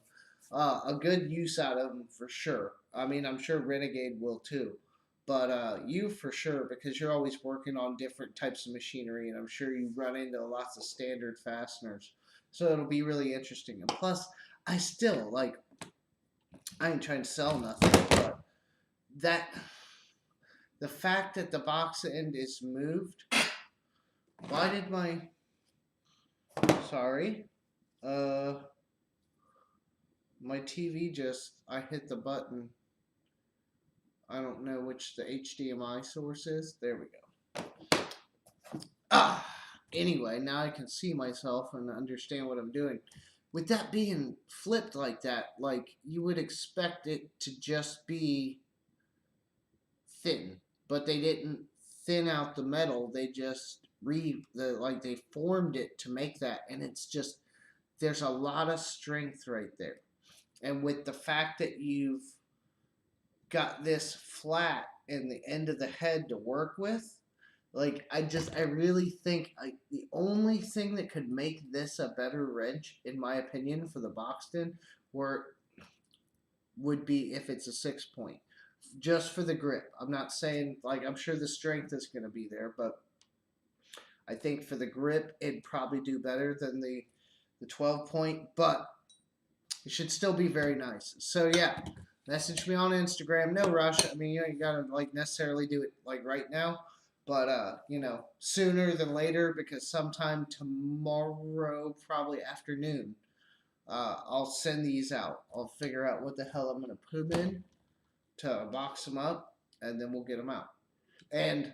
a good use out of them for sure. I mean, I'm sure Renegade will too. But you for sure, because you're always working on different types of machinery, and I'm sure you run into lots of standard fasteners. So it'll be really interesting. And plus, I still, like, I ain't trying to sell nothing, but that, the fact that the box end is moved, why did my, sorry, my TV just, I hit the button. I don't know which the HDMI source is. There we go. Anyway, now I can see myself and understand what I'm doing. With that being flipped like that, like you would expect it to just be thin, but they didn't thin out the metal. They just they formed it to make that, and it's just there's a lot of strength right there. And with the fact that you've got this flat in the end of the head to work with, like I really think the only thing that could make this a better wrench, in my opinion, for the Boxton, would be if it's a 6 point, just for the grip. I'm not saying like I'm sure the strength is going to be there, but I think for the grip it'd probably do better than the 12 point, but it should still be very nice. So yeah, message me on Instagram. No rush. I mean, you ain't gotta like necessarily do it like right now, but you know, sooner than later because sometime tomorrow, probably afternoon, I'll send these out. I'll figure out what the hell I'm gonna put them in to box them up, and then we'll get them out. And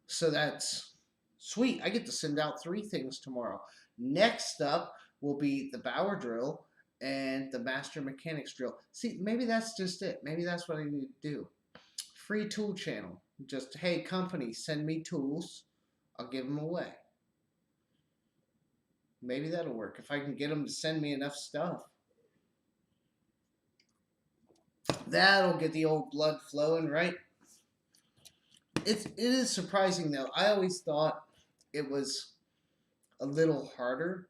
so that's sweet. I get to send out 3 things tomorrow. Next up will be the Bauer drill and the Master Mechanics drill. See, maybe that's just it. Maybe that's what I need to do. Free tool channel. Just, hey, company, send me tools. I'll give them away. Maybe that'll work if I can get them to send me enough stuff. That'll get the old blood flowing, right? It is surprising though. I always thought it was a little harder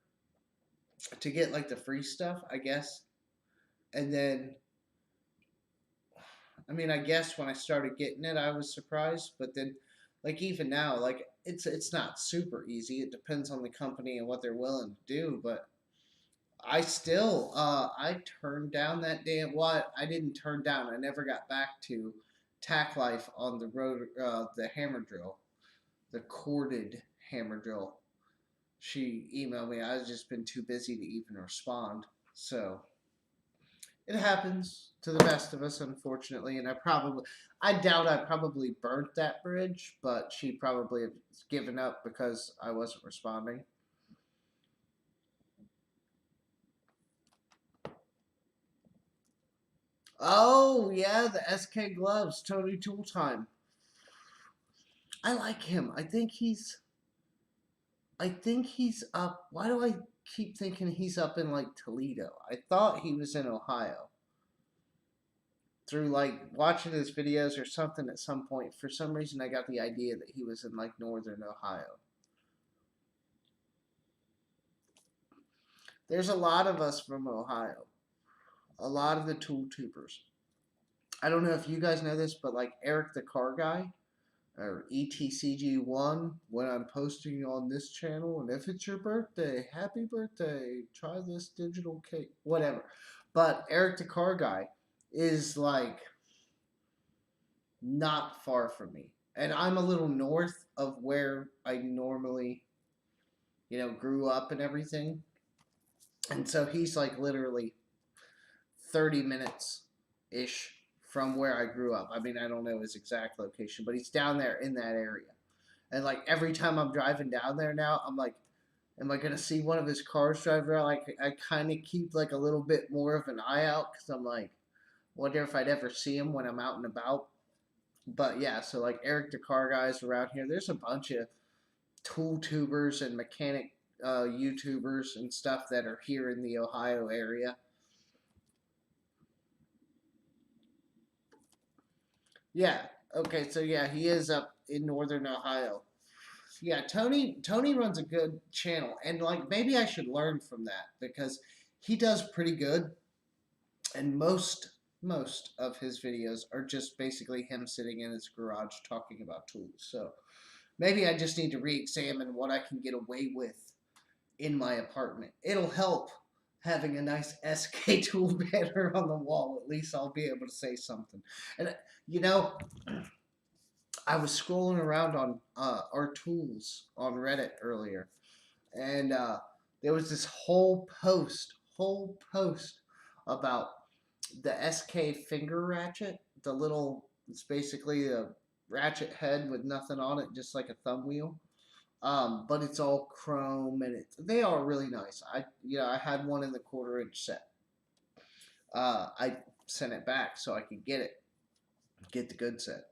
to get like the free stuff, I guess. And then I mean, I guess when I started getting it, I was surprised, but then like even now, like it's not super easy. It depends on the company and what they're willing to do, but I still I turned down that damn what I didn't turn down. I never got back to Tack Life on the road the hammer drill, the corded hammer drill. She emailed me. I've just been too busy to even respond. So it happens to the best of us, unfortunately. And I doubt I probably burnt that bridge, but she probably has given up because I wasn't responding. Oh yeah, the SK gloves, Tony Tool Time. I like him. I think he's up. Why do I keep thinking he's up in like Toledo? I thought he was in Ohio. Through like watching his videos or something at some point, for some reason I got the idea that he was in like northern Ohio. There's a lot of us from Ohio. A lot of the tool tubers. I don't know if you guys know this, but like Eric the Car Guy, or ETCG1, when I'm posting on this channel, and if it's your birthday, happy birthday, try this digital cake, whatever. But Eric the Car Guy is like not far from me. And I'm a little north of where I normally, grew up and everything. And so he's like literally 30 minutes ish from where I grew up. I mean, I don't know his exact location, but he's down there in that area. And like every time I'm driving down there now, I'm like, am I gonna see one of his cars drive around? Like I kind of keep like a little bit more of an eye out because I'm like, wonder if I'd ever see him when I'm out and about. But yeah, so like Eric the Car Guys around here. There's a bunch of tool tubers and mechanic YouTubers and stuff that are here in the Ohio area. Yeah. Okay. So yeah, he is up in northern Ohio. Yeah, Tony runs a good channel, and like maybe I should learn from that because he does pretty good, and most of his videos are just basically him sitting in his garage talking about tools. So maybe I just need to re-examine what I can get away with in my apartment. It'll help having a nice SK tool banner on the wall. At least I'll be able to say something. And you know, I was scrolling around on our tools on Reddit earlier, and there was this whole post about the SK finger ratchet. The little, it's basically a ratchet head with nothing on it, just like a thumb wheel. But it's all chrome and they are really nice. I had one in the 1/4 inch set. I sent it back so I could get the good set.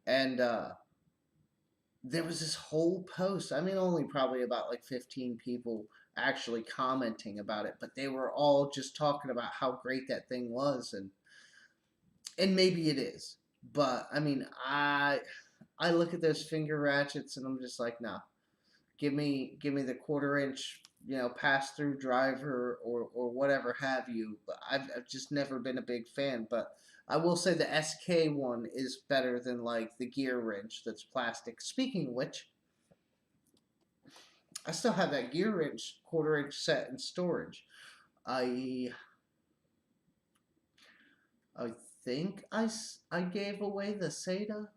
And there was this whole post. I mean, only probably about like 15 people actually commenting about it, but they were all just talking about how great that thing was, and maybe it is. But I mean, I look at those finger ratchets and I'm just like, nah. Give me the 1/4 inch, pass through driver or whatever have you. But I've just never been a big fan. But I will say the SK one is better than like the gear wrench that's plastic. Speaking of which, I still have that gear wrench 1/4 inch set in storage. I I think I gave away the SATA.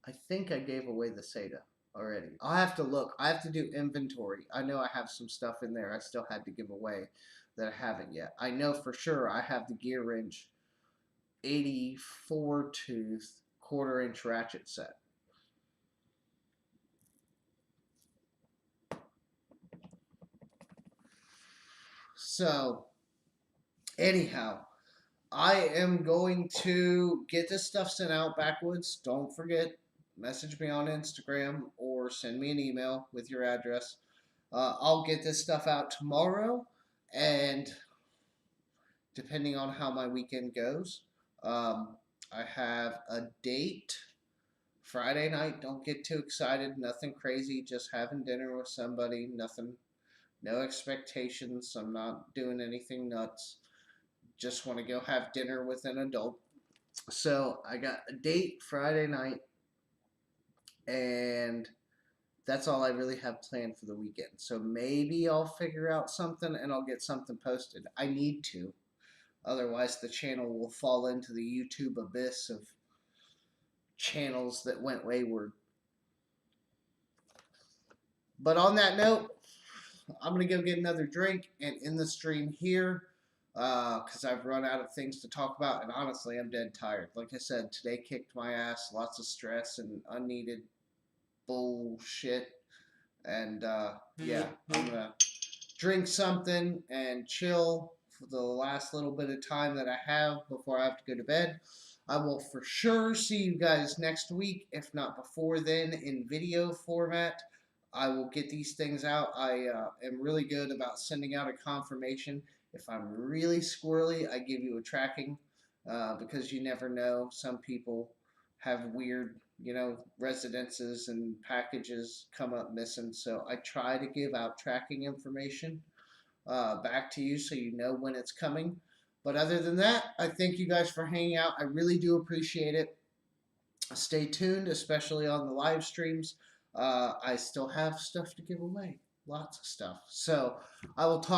I think I gave away the SATA already. I'll have to look. I have to do inventory. I know I have some stuff in there I still had to give away that I haven't yet. I know for sure I have the gear wrench 84 tooth 1/4 inch ratchet set. So, anyhow, I am going to get this stuff sent out backwoods. Don't forget, message me on Instagram or send me an email with your address. I'll get this stuff out tomorrow, and depending on how my weekend goes, I have a date Friday night. Don't get too excited. Nothing crazy. Just having dinner with somebody. Nothing. No expectations. I'm not doing anything nuts. Just want to go have dinner with an adult. So I got a date Friday night, and that's all I really have planned for the weekend. So maybe I'll figure out something and I'll get something posted. I need to. Otherwise, the channel will fall into the YouTube abyss of channels that went wayward. But on that note, I'm going to go get another drink and end the stream here because I've run out of things to talk about. And honestly, I'm dead tired. Like I said, today kicked my ass. Lots of stress and unneeded bullshit. And yeah, I'm going to drink something and chill for the last little bit of time that I have before I have to go to bed. I will for sure see you guys next week, if not before then, in video format. I will get these things out. I am really good about sending out a confirmation. If I'm really squirrely, I give you a tracking because you never know. Some people have weird, residences and packages come up missing. So I try to give out tracking information back to you so you know when it's coming. But other than that, I thank you guys for hanging out. I really do appreciate it. Stay tuned, especially on the live streams. I still have stuff to give away. Lots of stuff. So I will talk.